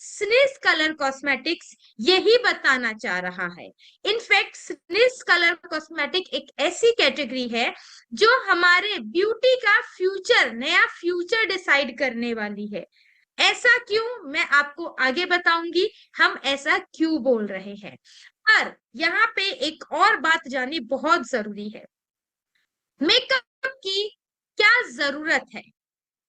स्निस colour cosmetics यही बताना चाह रहा है। इनफैक्ट स्निस कलर कॉस्मेटिक एक ऐसी कैटेगरी है जो हमारे ब्यूटी का फ्यूचर, नया फ्यूचर डिसाइड करने वाली है। ऐसा क्यों, मैं आपको आगे बताऊंगी हम ऐसा क्यों बोल रहे हैं। पर यहाँ पे एक और बात जाननी बहुत जरूरी है। मेकअप की क्या जरूरत है,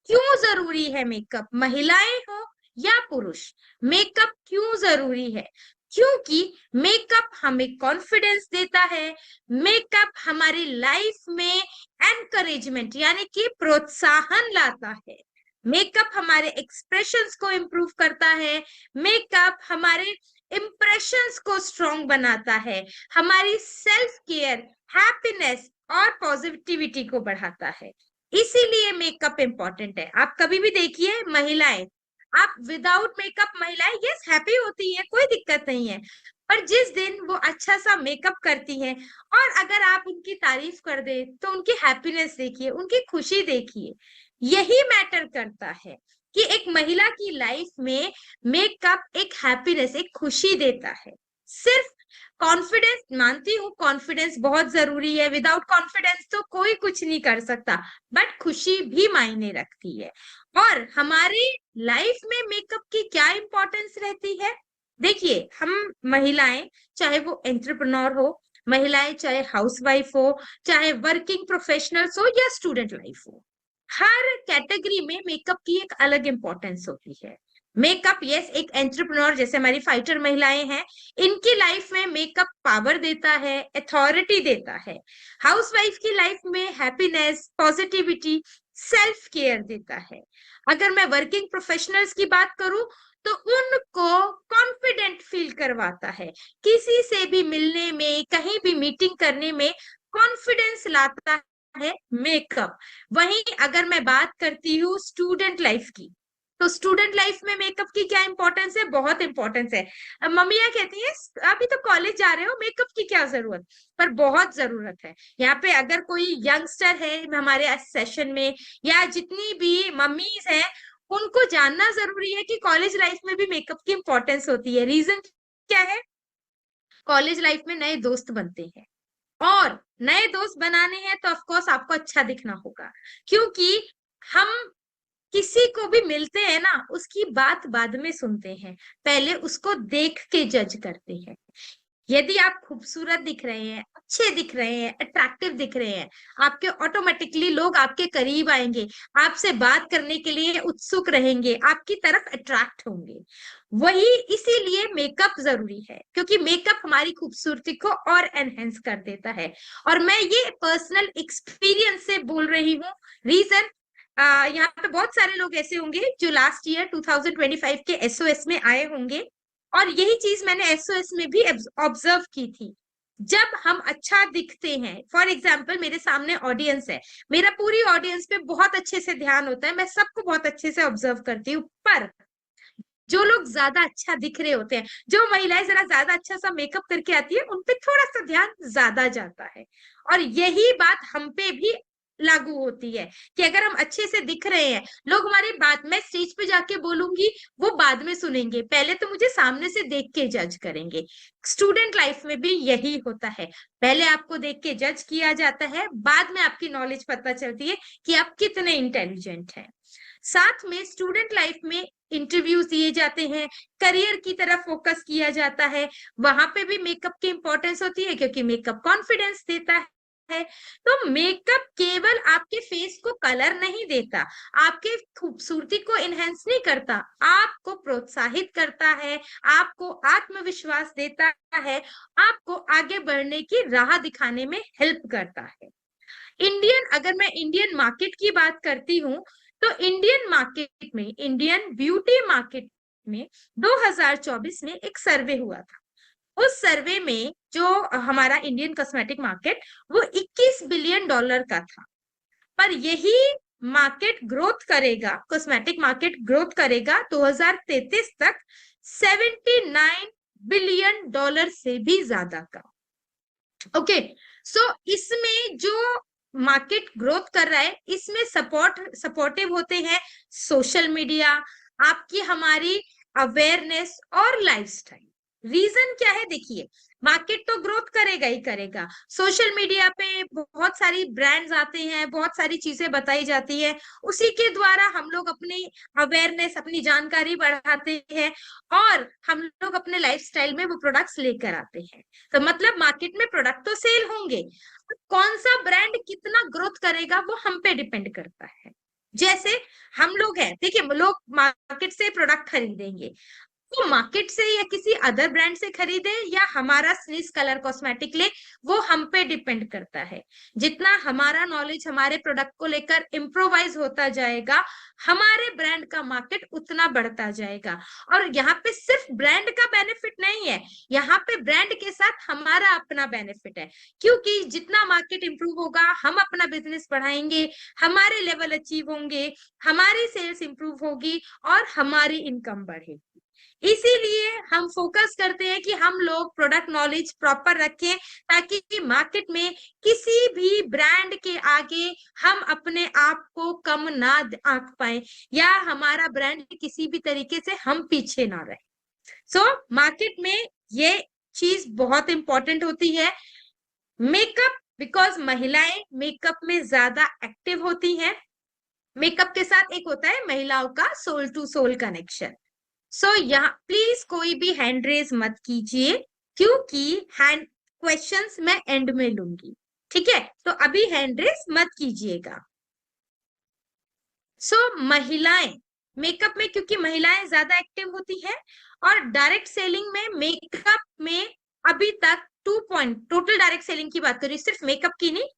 क्यों जरूरी है मेकअप, महिलाएं हो या पुरुष, मेकअप क्यों जरूरी है? क्योंकि मेकअप हमें कॉन्फिडेंस देता है, मेकअप हमारी लाइफ में एनकरेजमेंट यानी कि प्रोत्साहन लाता है, मेकअप हमारे एक्सप्रेशंस को इम्प्रूव करता है, मेकअप हमारे इंप्रेशंस को स्ट्रॉन्ग बनाता है, हमारी सेल्फ केयर, हैप्पीनेस और पॉजिटिविटी को बढ़ाता है। इसीलिए मेकअप इंपॉर्टेंट है। आप कभी भी देखिए महिलाएं, आप विदाउट मेकअप महिलाएं यस हैप्पी होती है, कोई दिक्कत नहीं है, पर जिस दिन वो अच्छा सा मेकअप करती हैं और अगर आप उनकी तारीफ कर दे तो उनकी हैप्पीनेस देखिए, उनकी खुशी देखिए। यही मैटर करता है कि एक महिला की लाइफ में मेकअप एक हैप्पीनेस, एक खुशी देता है। सिर्फ कॉन्फिडेंस, मानती हूँ कॉन्फिडेंस बहुत जरूरी है, विदाउट कॉन्फिडेंस तो कोई कुछ नहीं कर सकता, बट खुशी भी मायने रखती है। और हमारी लाइफ में मेकअप की क्या इंपॉर्टेंस रहती है? देखिए, हम महिलाएं, चाहे वो एंटरप्रेन्योर हो, महिलाएं चाहे हाउसवाइफ हो, चाहे वर्किंग प्रोफेशनल्स हो या स्टूडेंट लाइफ हो, हर कैटेगरी में मेकअप की एक अलग इंपॉर्टेंस होती है। मेकअप यस, एक एंटरप्रेन्योर जैसे हमारी फाइटर महिलाएं हैं, इनकी लाइफ में मेकअप पावर देता है, अथॉरिटी देता है। हाउसवाइफ की लाइफ में हैप्पीनेस, पॉजिटिविटी, सेल्फ केयर देता है। अगर मैं वर्किंग प्रोफेशनल्स की बात करूं तो उनको कॉन्फिडेंट फील करवाता है, किसी से भी मिलने में, कहीं भी मीटिंग करने में कॉन्फिडेंस लाता है मेकअप। वहीं अगर मैं बात करती हूँ स्टूडेंट लाइफ की, तो स्टूडेंट लाइफ में मेकअप की क्या इंपॉर्टेंस है? बहुत इंपॉर्टेंस है। अब मम्मियाँ कहती हैं अभी तो कॉलेज जा रहे हो, मेकअप की क्या जरूरत, पर बहुत जरूरत है। यहाँ पे अगर कोई यंगस्टर है हमारे सेशन में, या जितनी भी मम्मीज हैं, उनको जानना जरूरी है कि कॉलेज लाइफ में भी मेकअप की इंपॉर्टेंस होती है। रीजन क्या है? कॉलेज लाइफ में नए दोस्त बनते हैं, और नए दोस्त बनाने हैं तो ऑफ कोर्स आपको अच्छा दिखना होगा, क्योंकि हम किसी को भी मिलते हैं ना, उसकी बात बाद में सुनते हैं, पहले उसको देख के जज करते हैं। यदि आप खूबसूरत दिख रहे हैं, अच्छे दिख रहे हैं, अट्रैक्टिव दिख रहे हैं, आपके ऑटोमेटिकली लोग आपके करीब आएंगे, आपसे बात करने के लिए उत्सुक रहेंगे, आपकी तरफ अट्रैक्ट होंगे। वही इसीलिए मेकअप जरूरी है, क्योंकि मेकअप हमारी खूबसूरती को और एनहेंस कर देता है। और मैं ये पर्सनल एक्सपीरियंस से बोल रही हूँ। रीजन, यहाँ पे बहुत सारे लोग ऐसे होंगे जो लास्ट ईयर 2025 के एसओएस में आए होंगे, और यही चीज मैंने एसओएस में भी ऑब्जर्व की थी। जब हम अच्छा दिखते हैं, फॉर एग्जाम्पल मेरे सामने ऑडियंस है, मेरा पूरी ऑडियंस पे बहुत अच्छे से ध्यान होता है, मैं सबको बहुत अच्छे से ऑब्जर्व करती हूँ, पर जो लोग ज्यादा अच्छा दिख रहे होते हैं, जो महिलाएं जरा ज्यादा अच्छा सा मेकअप करके आती है, उन पे थोड़ा सा ध्यान ज्यादा जाता है। और यही बात हम पे भी लागू होती है कि अगर हम अच्छे से दिख रहे हैं, लोग हमारी बात, मैं स्टेज पे जाके बोलूंगी वो बाद में सुनेंगे, पहले तो मुझे सामने से देख के जज करेंगे। स्टूडेंट लाइफ में भी यही होता है, पहले आपको देख के जज किया जाता है, बाद में आपकी नॉलेज पता चलती है कि आप कितने इंटेलिजेंट हैं। साथ में स्टूडेंट लाइफ में इंटरव्यूज दिए जाते हैं, करियर की तरफ फोकस किया जाता है, वहां पे भी मेकअप की इंपॉर्टेंस होती है, क्योंकि मेकअप कॉन्फिडेंस देता है। तो मेकअप केवल आपके फेस को कलर नहीं देता, आपके खूबसूरती को इनहेंस नहीं करता, आपको प्रोत्साहित करता है, आपको आत्मविश्वास देता है, आपको आगे बढ़ने की राह दिखाने में हेल्प करता है। अगर मैं इंडियन मार्केट की बात करती हूँ, तो इंडियन मार्केट में, इंडियन ब्यूटी मार्केट में 2024 में एक सर्वे हुआ था। उस सर्वे में जो हमारा इंडियन कॉस्मेटिक मार्केट, वो 21 बिलियन डॉलर का था। पर यही मार्केट ग्रोथ करेगा, कॉस्मेटिक मार्केट ग्रोथ करेगा 2033 तक 79 बिलियन डॉलर से भी ज्यादा का। ओके, सो इसमें जो मार्केट ग्रोथ कर रहा है, इसमें सपोर्टिव होते हैं सोशल मीडिया, आपकी हमारी अवेयरनेस और लाइफस्टाइल। रीजन क्या है? देखिए, मार्केट तो ग्रोथ करेगा ही करेगा। सोशल मीडिया पे बहुत सारी ब्रांड्स आते हैं, बहुत सारी चीजें बताई जाती है, उसी के द्वारा हम लोग अपनी अवेयरनेस, अपनी जानकारी बढ़ाते हैं और हम लोग अपने लाइफस्टाइल में वो प्रोडक्ट्स लेकर आते हैं। तो मतलब मार्केट में प्रोडक्ट तो सेल होंगे, कौन सा ब्रांड कितना ग्रोथ करेगा वो हम पे डिपेंड करता है। जैसे हम लोग हैं, देखिए, लोग मार्केट से प्रोडक्ट खरीदेंगे, वो मार्केट से या किसी अदर ब्रांड से खरीदे या हमारा स्निस कलर कॉस्मेटिक ले, वो हम पे डिपेंड करता है। जितना हमारा नॉलेज हमारे प्रोडक्ट को लेकर इम्प्रोवाइज होता जाएगा, हमारे ब्रांड का मार्केट उतना बढ़ता जाएगा। और यहाँ पे सिर्फ ब्रांड का बेनिफिट नहीं है, यहाँ पे ब्रांड के साथ हमारा अपना बेनिफिट है, क्योंकि जितना मार्केट इंप्रूव होगा, हम अपना बिजनेस बढ़ाएंगे, हमारे लेवल अचीव होंगे, हमारी सेल्स इंप्रूव होगी और हमारी इनकम बढ़ेगी। इसीलिए हम फोकस करते हैं कि हम लोग प्रोडक्ट नॉलेज प्रॉपर रखें, ताकि मार्केट में किसी भी ब्रांड के आगे हम अपने आप को कम ना आंक पाए या हमारा ब्रांड किसी भी तरीके से हम पीछे ना रहे। सो मार्केट में ये चीज बहुत इंपॉर्टेंट होती है। मेकअप, बिकॉज महिलाएं मेकअप में ज्यादा एक्टिव होती हैं। मेकअप के साथ एक होता है महिलाओं का सोल टू सोल कनेक्शन। सो यहाँ प्लीज कोई भी हैंड रेज मत कीजिए, क्योंकि हैंड क्वेश्चंस मैं एंड में लूंगी, ठीक है? तो अभी हैंड रेज मत कीजिएगा। सो महिलाएं मेकअप में, क्योंकि महिलाएं ज्यादा एक्टिव होती हैं, और डायरेक्ट सेलिंग में मेकअप में अभी तक 2 पॉइंट, टोटल डायरेक्ट सेलिंग की बात करूँ, सिर्फ मेकअप की नहीं,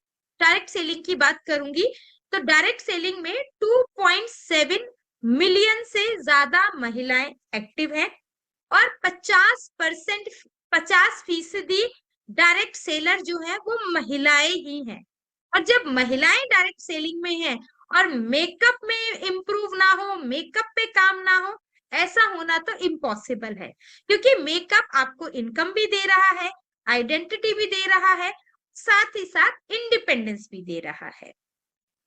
डायरेक्ट सेलिंग की बात करूंगी, तो डायरेक्ट सेलिंग में 2.7 मिलियन से ज्यादा महिलाएं एक्टिव हैं और 50%, 50% डायरेक्ट सेलर जो है वो महिलाएं ही हैं। और जब महिलाएं डायरेक्ट सेलिंग में हैं और मेकअप में इंप्रूव ना हो, मेकअप पे काम ना हो, ऐसा होना तो इम्पॉसिबल है, क्योंकि मेकअप आपको इनकम भी दे रहा है, आइडेंटिटी भी दे रहा है, साथ ही साथ इंडिपेंडेंस भी दे रहा है।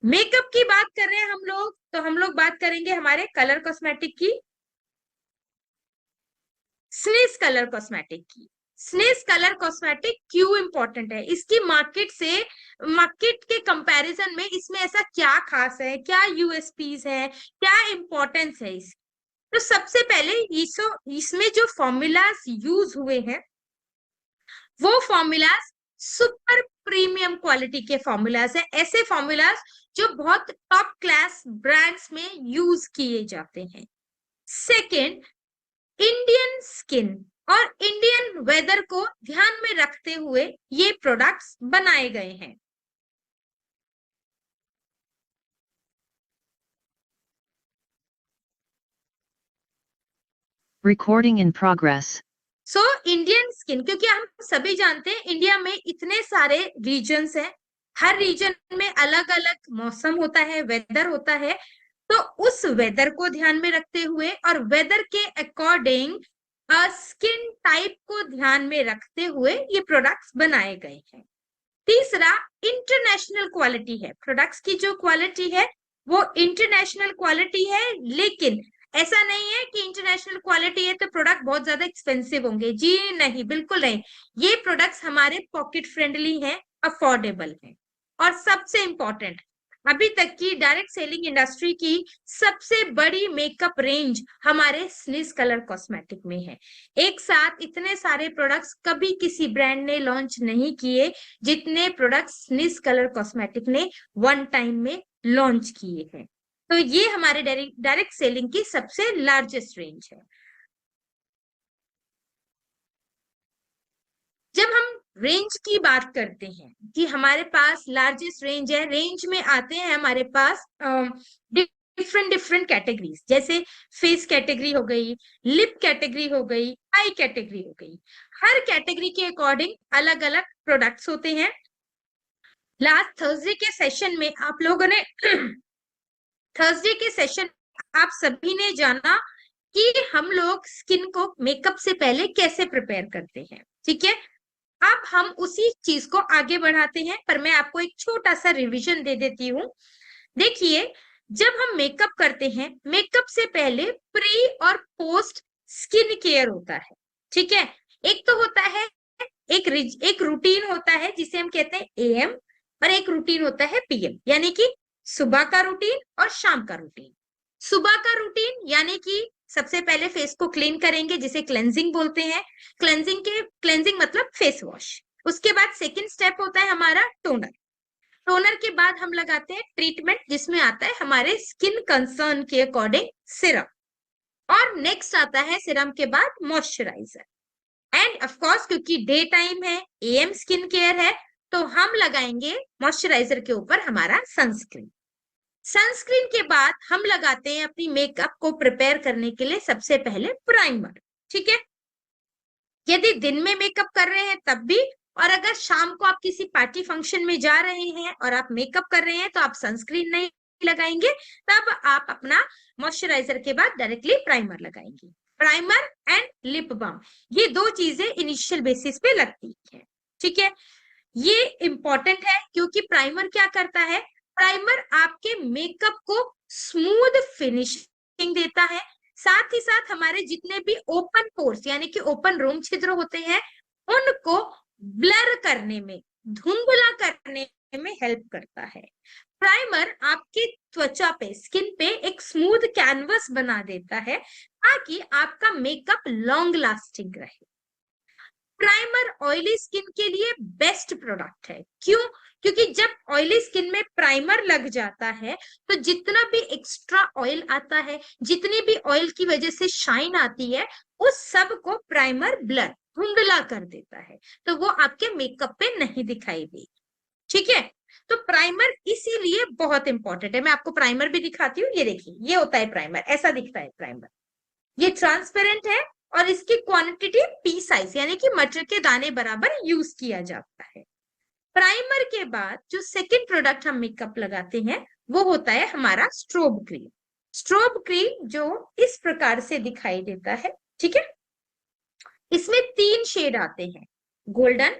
मेकअप की बात कर रहे हैं हम लोग, तो हम लोग बात करेंगे हमारे कलर कॉस्मेटिक की, स्निस कलर कॉस्मेटिक की। स्निस कलर कॉस्मेटिक क्यों इंपॉर्टेंट है? इसकी मार्केट से, मार्केट के कंपैरिजन में इसमें ऐसा क्या खास है, क्या यूएसपीज है, क्या इंपॉर्टेंस है इसकी? तो सबसे पहले इसमें जो फॉर्मूलाज यूज हुए हैं वो फॉर्मूलाज सुपर प्रीमियम क्वालिटी के फॉर्मूलाज है, ऐसे फॉर्मूलाज जो बहुत टॉप क्लास ब्रांड्स में यूज किए जाते हैं। सेकेंड, इंडियन स्किन और इंडियन वेदर को ध्यान में रखते हुए ये प्रोडक्ट्स बनाए गए हैं। Recording in progress. So Indian skin, क्योंकि हम सभी जानते हैं इंडिया में इतने सारे रीजन्स हैं, हर रीजन में अलग अलग मौसम होता है, वेदर होता है, तो उस वेदर को ध्यान में रखते हुए और वेदर के अकॉर्डिंग स्किन टाइप को ध्यान में रखते हुए ये प्रोडक्ट्स बनाए गए हैं। तीसरा, इंटरनेशनल क्वालिटी है, प्रोडक्ट्स की जो क्वालिटी है वो इंटरनेशनल क्वालिटी है, लेकिन ऐसा नहीं है कि इंटरनेशनल क्वालिटी है तो प्रोडक्ट बहुत ज्यादा एक्सपेंसिव होंगे, जी नहीं, बिल्कुल नहीं। ये प्रोडक्ट्स हमारे पॉकेट फ्रेंडली हैं, अफोर्डेबल हैं। और सबसे इंपॉर्टेंट, अभी तक की डायरेक्ट सेलिंग इंडस्ट्री की सबसे बड़ी मेकअप रेंज हमारे स्निस कलर कॉस्मेटिक में है। एक साथ इतने सारे प्रोडक्ट्स कभी किसी ब्रांड ने लॉन्च नहीं किए जितने प्रोडक्ट्स स्निस कलर कॉस्मेटिक ने वन टाइम में लॉन्च किए हैं। तो ये हमारे डायरेक्ट सेलिंग की सबसे लार्जेस्ट रेंज है। जब हम रेंज की बात करते हैं कि हमारे पास लार्जेस्ट रेंज है, रेंज में आते हैं हमारे पास डिफरेंट डिफरेंट कैटेगरीज, जैसे फेस कैटेगरी हो गई, लिप कैटेगरी हो गई, आई कैटेगरी हो गई। हर कैटेगरी के अकॉर्डिंग अलग अलग प्रोडक्ट्स होते हैं। लास्ट थर्सडे के सेशन में आप लोगों ने थर्सडे के सेशन आप सभी ने जाना कि हम लोग स्किन को मेकअप से पहले कैसे प्रिपेयर करते हैं, ठीक है? अब हम उसी चीज को आगे बढ़ाते हैं, पर मैं आपको एक छोटा सा रिवीजन दे देती हूँ। देखिए, जब हम मेकअप करते हैं, मेकअप से पहले प्री और पोस्ट स्किन केयर होता है, ठीक है। एक तो होता है एक रूटीन होता है जिसे हम कहते हैं एएम, और एक रूटीन होता है पीएम, यानी कि सुबह का रूटीन और शाम का रूटीन। सुबह का रूटीन यानी कि सबसे पहले फेस को क्लीन करेंगे जिसे क्लेंजिंग बोलते हैं। क्लेंजिंग मतलब फेस वॉश। उसके बाद सेकंड स्टेप होता है हमारा टोनर। टोनर के बाद हम लगाते हैं ट्रीटमेंट जिसमें आता है हमारे स्किन कंसर्न के अकॉर्डिंग सिरम, और नेक्स्ट आता है सिरम के बाद मॉइस्चराइजर। एंड ऑफ कोर्स क्योंकि डे टाइम है, एएम स्किन केयर है, तो हम लगाएंगे मॉइस्चराइजर के ऊपर हमारा सनस्क्रीन। सनस्क्रीन के बाद हम लगाते हैं अपनी मेकअप को प्रिपेयर करने के लिए सबसे पहले प्राइमर, ठीक है। यदि दिन में मेकअप कर रहे हैं तब भी, और अगर शाम को आप किसी पार्टी फंक्शन में जा रहे हैं और आप मेकअप कर रहे हैं तो आप सनस्क्रीन नहीं लगाएंगे, तब आप अपना मॉइस्चराइजर के बाद डायरेक्टली प्राइमर लगाएंगे। प्राइमर एंड लिप बाम, ये दो चीजें इनिशियल बेसिस पे लगती है, ठीक है। ये इंपॉर्टेंट है क्योंकि प्राइमर क्या करता है, प्राइमर आपके मेकअप को स्मूथ फिनिशिंग देता है, साथ ही साथ हमारे जितने भी ओपन पोर्स यानी कि ओपन रोम छिद्र होते हैं उनको ब्लर करने में, धुंधला करने में हेल्प करता है। प्राइमर आपकी त्वचा पे, स्किन पे एक स्मूथ कैनवस बना देता है ताकि आपका मेकअप लॉन्ग लास्टिंग रहे। प्राइमर ऑयली स्किन के लिए बेस्ट प्रोडक्ट है। क्यों? क्योंकि जब ऑयली स्किन में प्राइमर लग जाता है तो जितना भी एक्स्ट्रा ऑयल आता है, जितनी भी ऑयल की वजह से शाइन आती है, उस सब को प्राइमर ब्लर, धुंधला कर देता है, तो वो आपके मेकअप पे नहीं दिखाई देगी, ठीक है। तो प्राइमर इसीलिए बहुत इंपॉर्टेंट है। मैं आपको प्राइमर भी दिखाती हूँ, ये देखिए, ये होता है प्राइमर, ऐसा दिखता है प्राइमर। ये ट्रांसपेरेंट है और इसकी क्वांटिटी पी साइज यानी कि मटर के दाने बराबर यूज किया जाता है। प्राइमर के बाद जो सेकंड प्रोडक्ट हम मेकअप लगाते हैं वो होता है हमारा स्ट्रोब क्रीम। स्ट्रोब क्रीम जो इस प्रकार से दिखाई देता है, ठीक है। इसमें 3 शेड आते हैं, गोल्डन,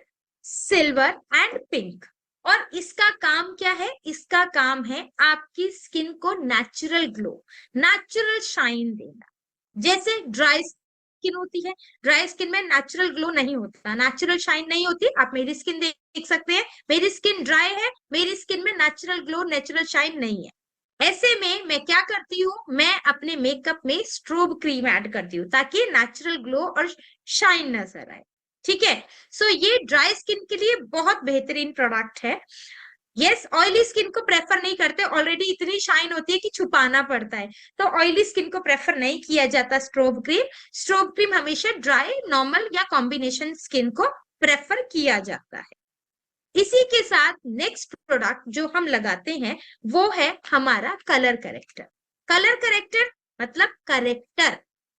सिल्वर एंड पिंक। और इसका काम क्या है? इसका काम है आपकी स्किन को नेचुरल ग्लो, नेचुरल शाइन देना। जैसे ड्राई स्किन होती है, ड्राई स्किन में नेचुरल ग्लो नहीं होता, नेचुरल शाइन नहीं होती। आप मेरी स्किन देख सकते हैं, मेरी स्किन ड्राई है, मेरी स्किन में नेचुरल ग्लो, नेचुरल शाइन नहीं है। ऐसे में मैं क्या करती हूँ, मैं अपने मेकअप में स्ट्रोब क्रीम ऐड करती हूँ ताकि नेचुरल ग्लो और शाइन नजर आए, ठीक है। सो ये ड्राई स्किन के लिए बहुत बेहतरीन प्रोडक्ट है। यस, ऑयली स्किन को प्रेफर नहीं करते, ऑलरेडी इतनी शाइन होती है कि छुपाना पड़ता है, तो ऑयली स्किन को प्रेफर नहीं किया जाता स्ट्रोब क्रीम। स्ट्रोब क्रीम हमेशा ड्राई, नॉर्मल या कॉम्बिनेशन स्किन को प्रेफर किया जाता है। इसी के साथ नेक्स्ट प्रोडक्ट जो हम लगाते हैं वो है हमारा कलर करेक्टर। कलर करेक्टर मतलब करेक्टर,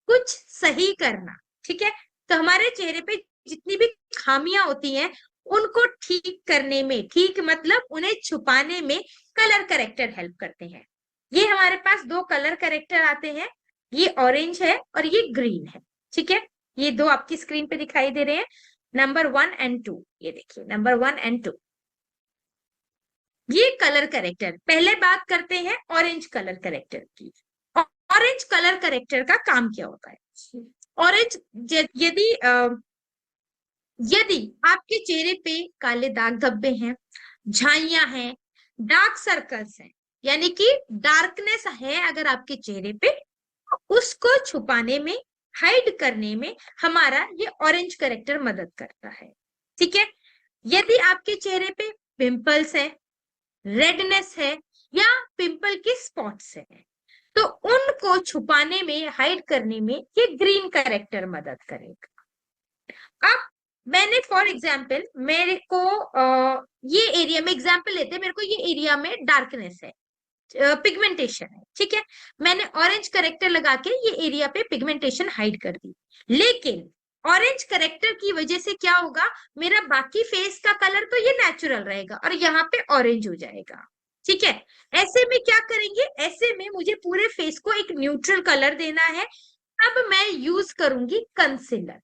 कुछ सही करना, ठीक है। तो हमारे चेहरे पे जितनी भी खामियां होती हैं उनको ठीक करने में, ठीक मतलब उन्हें छुपाने में कलर करेक्टर हेल्प करते हैं। ये हमारे पास 2 कलर करेक्टर आते हैं, ये ऑरेंज है और ये ग्रीन है, ठीक है। ये 2 आपकी स्क्रीन पे दिखाई दे रहे हैं, नंबर 1 एंड 2। ये देखिए, नंबर 1 एंड 2 ये कलर करेक्टर। पहले बात करते हैं ऑरेंज कलर करेक्टर की। ऑरेंज कलर करेक्टर का काम क्या होता है? ऑरेंज, यदि आपके चेहरे पे काले दाग धब्बे हैं, झाइयां हैं, डार्क सर्कल्स हैं, यानी कि डार्कनेस है अगर आपके चेहरे पे, उसको छुपाने में, हाइड करने में हमारा ये ऑरेंज करेक्टर मदद करता है, ठीक है। यदि आपके चेहरे पे पिंपल्स है, रेडनेस है या पिंपल के स्पॉट्स है, तो उनको छुपाने में, हाइड करने में ये ग्रीन करेक्टर मदद करेगा। अब मैंने फॉर एग्जाम्पल, मेरे को ये एरिया में एग्जाम्पल लेते हैं, मेरे को ये एरिया में डार्कनेस है, पिगमेंटेशन है, ठीक है। मैंने ऑरेंज करेक्टर लगा के ये एरिया पे पिगमेंटेशन हाइड कर दी, लेकिन ऑरेंज करेक्टर की वजह से क्या होगा, मेरा बाकी फेस का कलर तो ये नेचुरल रहेगा और यहाँ पे ऑरेंज हो जाएगा, ठीक है। ऐसे में क्या करेंगे, ऐसे में मुझे पूरे फेस को एक न्यूट्रल कलर देना है। अब मैं यूज करूंगी कंसीलर।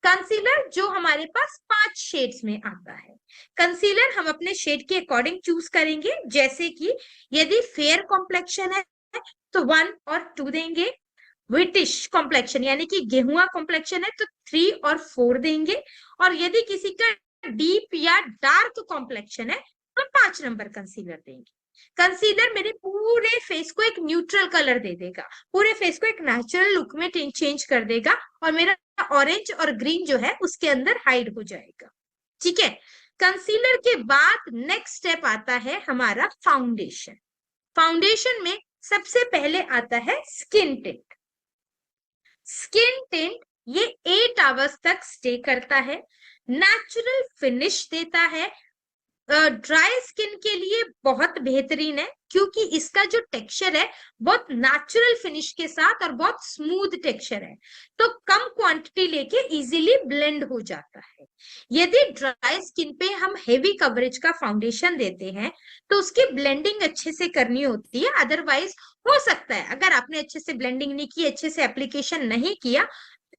कंसीलर जो हमारे पास 5 शेड्स में आता है। कंसीलर हम अपने शेड के अकॉर्डिंग चूज करेंगे, जैसे कि यदि फेयर कॉम्प्लेक्शन है तो 1 और 2 देंगे, विटिश कॉम्प्लेक्शन यानी कि गेहुआ कॉम्प्लेक्शन है तो 3 और 4 देंगे, और यदि किसी का डीप या डार्क कॉम्प्लेक्शन है तो 5 नंबर कंसीलर देंगे। कंसीलर मेरे पूरे फेस को एक न्यूट्रल कलर दे देगा, पूरे फेस को एक नेचुरल लुक में चेंज कर देगा, और मेरा ऑरेंज और ग्रीन जो है उसके अंदर हाइड हो जाएगा। ठीक है, कंसीलर के बाद नेक्स्ट स्टेप आता है हमारा फाउंडेशन। फाउंडेशन में सबसे पहले आता है स्किन टिंट। स्किन टिंट ये 8 आवर्स तक स्टे करता है, नेचुरल फिनिश देता है, ड्राई स्किन के लिए बहुत बेहतरीन है क्योंकि इसका जो टेक्सचर है बहुत नेचुरल फिनिश के साथ और बहुत स्मूथ टेक्सचर है, तो कम क्वांटिटी लेके इजीली ब्लेंड हो जाता है। यदि ड्राई स्किन पे हम हेवी कवरेज का फाउंडेशन देते हैं तो उसकी ब्लेंडिंग अच्छे से करनी होती है, अदरवाइज हो सकता है अगर आपने अच्छे से ब्लेंडिंग नहीं की, अच्छे से एप्लीकेशन नहीं किया,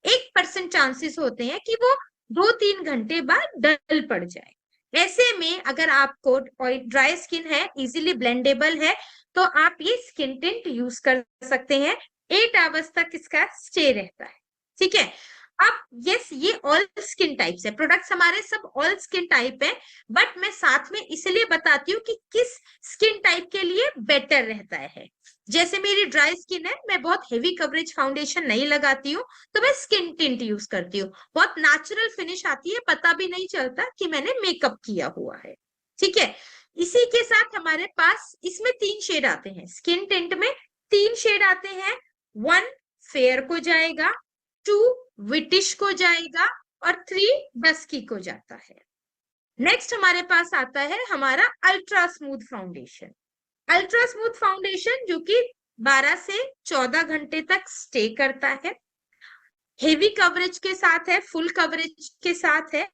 1% चांसेस होते हैं कि वो 2-3 घंटे बाद डल पड़ जाए। ऐसे में अगर आपको ड्राई स्किन है, इजीली ब्लेंडेबल है, तो आप ये स्किन टिंट यूज कर सकते हैं। 8 आवर्स तक इसका स्टे रहता है। ठीक है, अब यस ये ऑल स्किन टाइप्स है, प्रोडक्ट्स हमारे सब ऑल स्किन टाइप है, बट मैं साथ में इसलिए बताती हूँ कि किस स्किन टाइप के लिए बेटर रहता है। जैसे मेरी ड्राई स्किन है, मैं बहुत हेवी कवरेज फाउंडेशन नहीं लगाती हूँ, तो मैं स्किन टिंट यूज करती हूँ, बहुत नेचुरल फिनिश आती है, पता भी नहीं चलता कि मैंने मेकअप किया हुआ है। ठीक है, इसी के साथ हमारे पास इसमें 3 शेड आते हैं, स्किन टिंट में 3 शेड आते हैं, 1 फेयर को जाएगा, 2 विटिश को जाएगा, और 3 डस्की को जाता है। नेक्स्ट हमारे पास आता है हमारा ultra smooth foundation. Ultra smooth foundation जो कि 12 से 14 घंटे तक स्टे करता है, हेवी कवरेज के साथ है, फुल कवरेज के साथ है,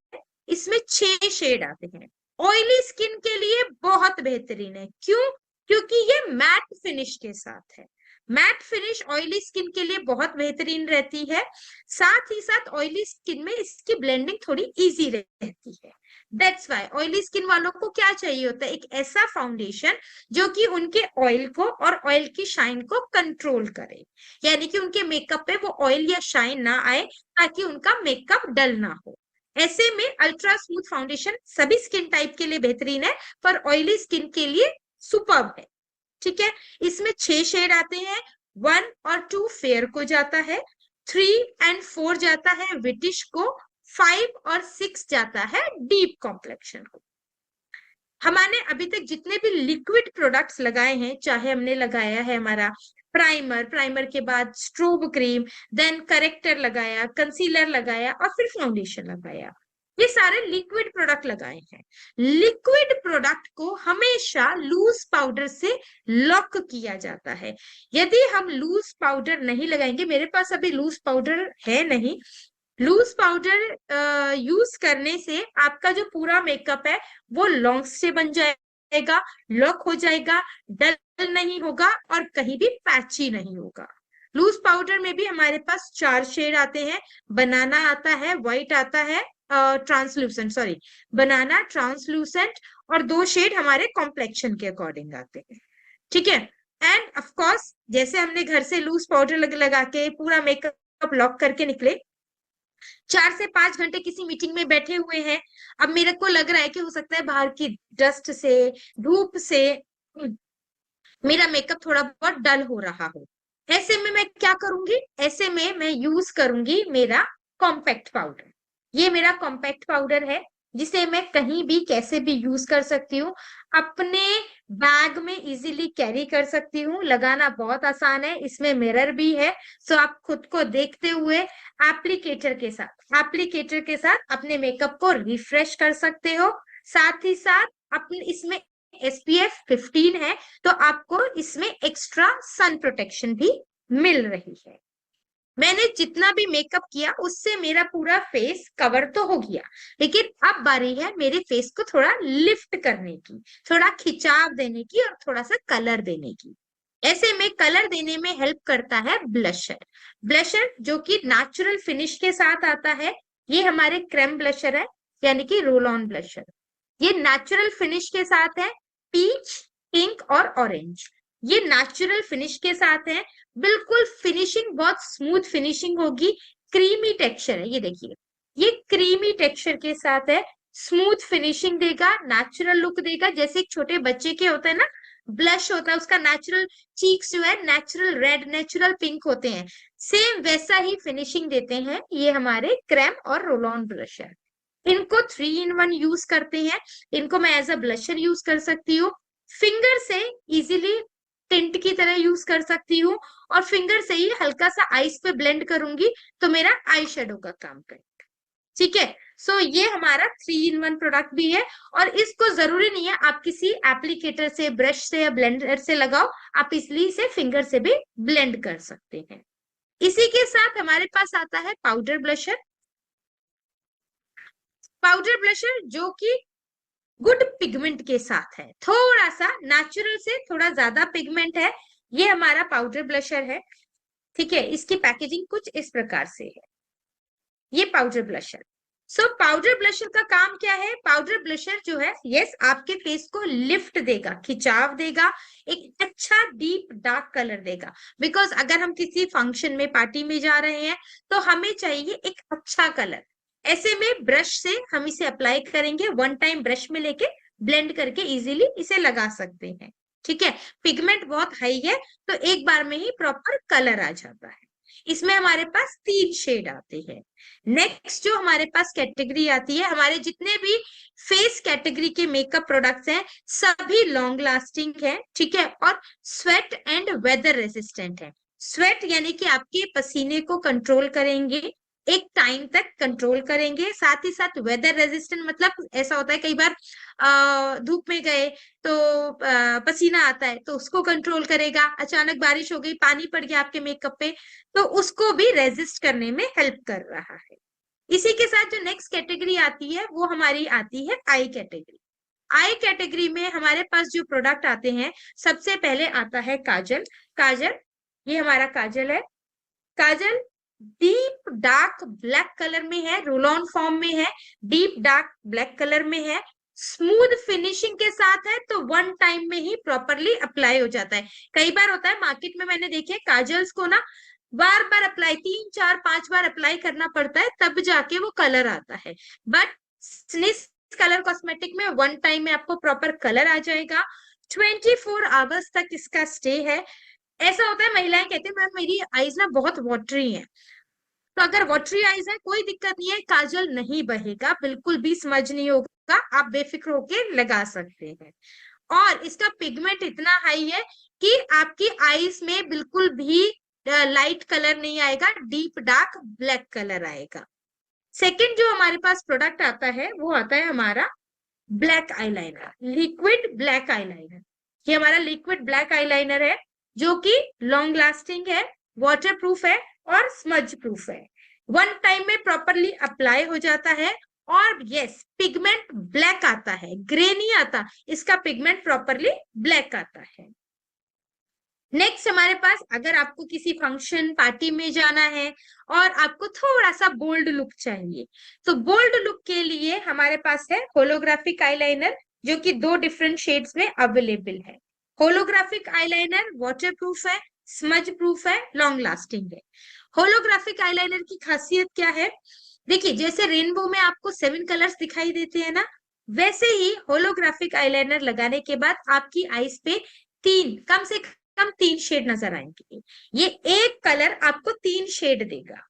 इसमें 6 शेड आते हैं। ऑयली स्किन के लिए बहुत बेहतरीन है, क्यों? क्योंकि ये मैट फिनिश के साथ है। मैट फिनिश ऑयली स्किन के लिए बहुत बेहतरीन रहती है, साथ ही साथ ऑयली स्किन में इसकी ब्लेंडिंग थोड़ी इजी रहती है। दैट्स वाई ऑयली स्किन वालों को क्या चाहिए होता है, एक ऐसा फाउंडेशन जो कि उनके ऑयल को और ऑयल की शाइन को कंट्रोल करे, यानी कि उनके मेकअप पे वो ऑयल या शाइन ना आए, ताकि उनका मेकअप डल ना हो। ऐसे में अल्ट्रा स्मूथ फाउंडेशन सभी स्किन टाइप के लिए बेहतरीन है, पर ऑयली स्किन के लिए सुपर्ब है। ठीक है, इसमें 6 शेड आते हैं, 1 और 2 फेयर को जाता है, 3 एंड 4 जाता है विटिश को, 5 और 6 जाता है डीप कॉम्प्लेक्शन को। हमने अभी तक जितने भी लिक्विड प्रोडक्ट्स लगाए हैं, चाहे हमने लगाया है हमारा प्राइमर, प्राइमर के बाद स्ट्रोब क्रीम, देन करेक्टर लगाया, कंसीलर लगाया और फिर फाउंडेशन लगाया, ये सारे लिक्विड प्रोडक्ट लगाए हैं। लिक्विड प्रोडक्ट को हमेशा लूज पाउडर से लॉक किया जाता है। यदि हम लूज पाउडर नहीं लगाएंगे, मेरे पास अभी लूज पाउडर है नहीं, लूज पाउडर यूज करने से आपका जो पूरा मेकअप है वो लॉन्ग स्टे बन जाएगा, लॉक हो जाएगा, डल नहीं होगा और कहीं भी पैची नहीं होगा। लूज पाउडर में भी हमारे पास 4 शेड आते हैं, बनाना आता है, व्हाइट आता है, ट्रांसलूसेंट, सॉरी बनाना, ट्रांसलूसेंट, और 2 शेड हमारे कॉम्प्लेक्शन के अकॉर्डिंग आते हैं। ठीक है, एंड ऑफ कोर्स जैसे हमने घर से लूज पाउडर लगा के पूरा मेकअप लॉक करके निकले, 4 से 5 घंटे किसी मीटिंग में बैठे हुए हैं, अब मेरे को लग रहा है कि हो सकता है बाहर की डस्ट से, धूप से मेरा मेकअप थोड़ा बहुत डल हो रहा हो। ऐसे में मैं क्या करूंगी, ऐसे में मैं यूज करूंगी मेरा कॉम्पैक्ट पाउडर। ये मेरा कॉम्पैक्ट पाउडर है जिसे मैं कहीं भी कैसे भी यूज कर सकती हूँ, अपने बैग में इजीली कैरी कर सकती हूँ, लगाना बहुत आसान है, इसमें मिरर भी है, सो आप खुद को देखते हुए एप्लीकेटर के साथ अपने मेकअप को रिफ्रेश कर सकते हो। साथ ही साथ अपने इसमें SPF 15 है, तो आपको इसमें एक्स्ट्रा सन प्रोटेक्शन भी मिल रही है। मैंने जितना भी मेकअप किया उससे मेरा पूरा फेस कवर तो हो गया, लेकिन अब बारी है मेरे फेस को थोड़ा लिफ्ट करने की, थोड़ा खिंचाव देने की और थोड़ा सा कलर देने की। ऐसे में कलर देने में हेल्प करता है ब्लशर। ब्लशर जो कि नेचुरल फिनिश के साथ आता है, ये हमारे क्रेम ब्लशर है, यानी कि रोल ऑन ब्लशर। ये नेचुरल फिनिश के साथ है, पीच, पिंक और ऑरेंज, ये नेचुरल फिनिश के साथ है। बिल्कुल फिनिशिंग बहुत स्मूथ फिनिशिंग होगी, क्रीमी टेक्सचर है, ये देखिए ये क्रीमी टेक्सचर के साथ है, स्मूथ फिनिशिंग देगा, नेचुरल लुक देगा, जैसे एक छोटे बच्चे के होते हैं ना ब्लश होता है उसका नेचुरल, चीक्स जो है नेचुरल रेड नेचुरल पिंक होते हैं, सेम वैसा ही फिनिशिंग देते हैं ये हमारे क्रैम और रोल ऑन ब्लशर। इनको 3 in 1 यूज करते हैं, इनको मैं एज अ ब्लशर यूज कर सकती हूँ, फिंगर से इजीली टिंट की तरह यूज कर सकती हूँ, और फिंगर से ही हल्का सा आईज पे ब्लेंड करूंगी तो मेरा आई शेडो का काम करेगा। ठीक है, सो ये हमारा 3 in 1 प्रोडक्ट भी है, और इसको जरूरी नहीं है आप किसी एप्लीकेटर से, ब्रश से या ब्लेंडर से लगाओ, आप इसलिए इसे फिंगर से भी ब्लेंड कर सकते हैं। इसी के साथ हमारे पास आता है पाउडर ब्लशर। पाउडर ब्लशर जो कि गुड पिगमेंट के साथ है, थोड़ा सा नेचुरल से थोड़ा ज्यादा पिगमेंट है, ये हमारा पाउडर ब्लशर है। ठीक है, इसकी पैकेजिंग कुछ इस प्रकार से है, ये पाउडर ब्लशर। सो पाउडर ब्लशर का काम क्या है? पाउडर ब्लशर जो है यस आपके फेस को लिफ्ट देगा, खिंचाव देगा, एक अच्छा डीप डार्क कलर देगा, बिकॉज अगर हम किसी फंक्शन में पार्टी में जा रहे हैं तो हमें चाहिए एक अच्छा कलर। ऐसे में ब्रश से हम इसे अप्लाई करेंगे, 1 टाइम ब्रश में लेके ब्लेंड करके इजीली इसे लगा सकते हैं। ठीक है, पिगमेंट बहुत हाई है तो एक बार में ही प्रॉपर कलर आ जाता है। इसमें हमारे पास 3 शेड आते हैं। नेक्स्ट जो हमारे पास कैटेगरी आती है, हमारे जितने भी फेस कैटेगरी के मेकअप प्रोडक्ट्स हैं सभी लॉन्ग लास्टिंग है। ठीक है, और स्वेट एंड वेदर रेसिस्टेंट है। स्वेट यानी कि आपके पसीने को कंट्रोल करेंगे, एक टाइम तक कंट्रोल करेंगे, साथ ही साथ वेदर रेजिस्टेंट मतलब ऐसा होता है कई बार धूप में गए तो पसीना आता है तो उसको कंट्रोल करेगा, अचानक बारिश हो गई पानी पड़ गया आपके मेकअप पे तो उसको भी रेजिस्ट करने में हेल्प कर रहा है। इसी के साथ जो नेक्स्ट कैटेगरी आती है वो हमारी आती है आई कैटेगरी। आई कैटेगरी में हमारे पास जो प्रोडक्ट आते हैं, सबसे पहले आता है काजल। काजल, ये हमारा काजल है। काजल डीप डार्क ब्लैक कलर में है, रोल ऑन फॉर्म में है, डीप डार्क ब्लैक कलर में है, स्मूथ फिनिशिंग के साथ है, तो 1 टाइम में ही प्रॉपरली अप्लाई हो जाता है। कई बार होता है मार्केट में मैंने देखे काजल्स को ना बार बार अप्लाई, 3 4 5 बार अप्लाई करना पड़ता है तब जाके वो कलर आता है, बट स्निस कलर कॉस्मेटिक में 1 टाइम में आपको प्रॉपर कलर आ जाएगा। 24 आवर्स तक इसका स्टे है। ऐसा होता है महिलाएं कहती है मैम मेरी आईज ना बहुत वाटरी है, तो अगर वाटरी आईज है कोई दिक्कत नहीं है, काजल नहीं बहेगा, बिल्कुल भी स्मज नहीं होगा, आप बेफिक्र होके लगा सकते हैं। और इसका पिगमेंट इतना हाई है कि आपकी आईज में बिल्कुल भी लाइट कलर नहीं आएगा, डीप डार्क ब्लैक कलर आएगा। सेकंड जो हमारे पास प्रोडक्ट आता है वो आता है हमारा black eyeliner, liquid black eyeliner. ये हमारा लिक्विड ब्लैक आईलाइनर है जो कि लॉन्ग लास्टिंग है, वाटर प्रूफ है और स्मज प्रूफ है। 1 टाइम में प्रॉपरली अप्लाई हो जाता है, और यस पिगमेंट ब्लैक आता है, ग्रे नहीं आता, इसका पिगमेंट प्रॉपरली ब्लैक आता है। नेक्स्ट हमारे पास अगर आपको किसी फंक्शन पार्टी में जाना है और आपको थोड़ा सा बोल्ड लुक चाहिए, तो बोल्ड लुक के लिए हमारे पास है होलोग्राफिक आईलाइनर जो कि 2 डिफरेंट शेड्स में अवेलेबल है। होलोग्राफिक आईलाइनर वाटर प्रूफ है, स्मज प्रूफ है, लॉन्ग लास्टिंग है। होलोग्राफिक आईलाइनर की खासियत क्या है? देखिए जैसे रेनबो में आपको 7 कलर्स दिखाई देते हैं ना, वैसे ही होलोग्राफिक आईलाइनर लगाने के बाद आपकी आईज पे कम से कम 3 शेड नजर आएंगे। ये एक कलर आपको 3 शेड देगा,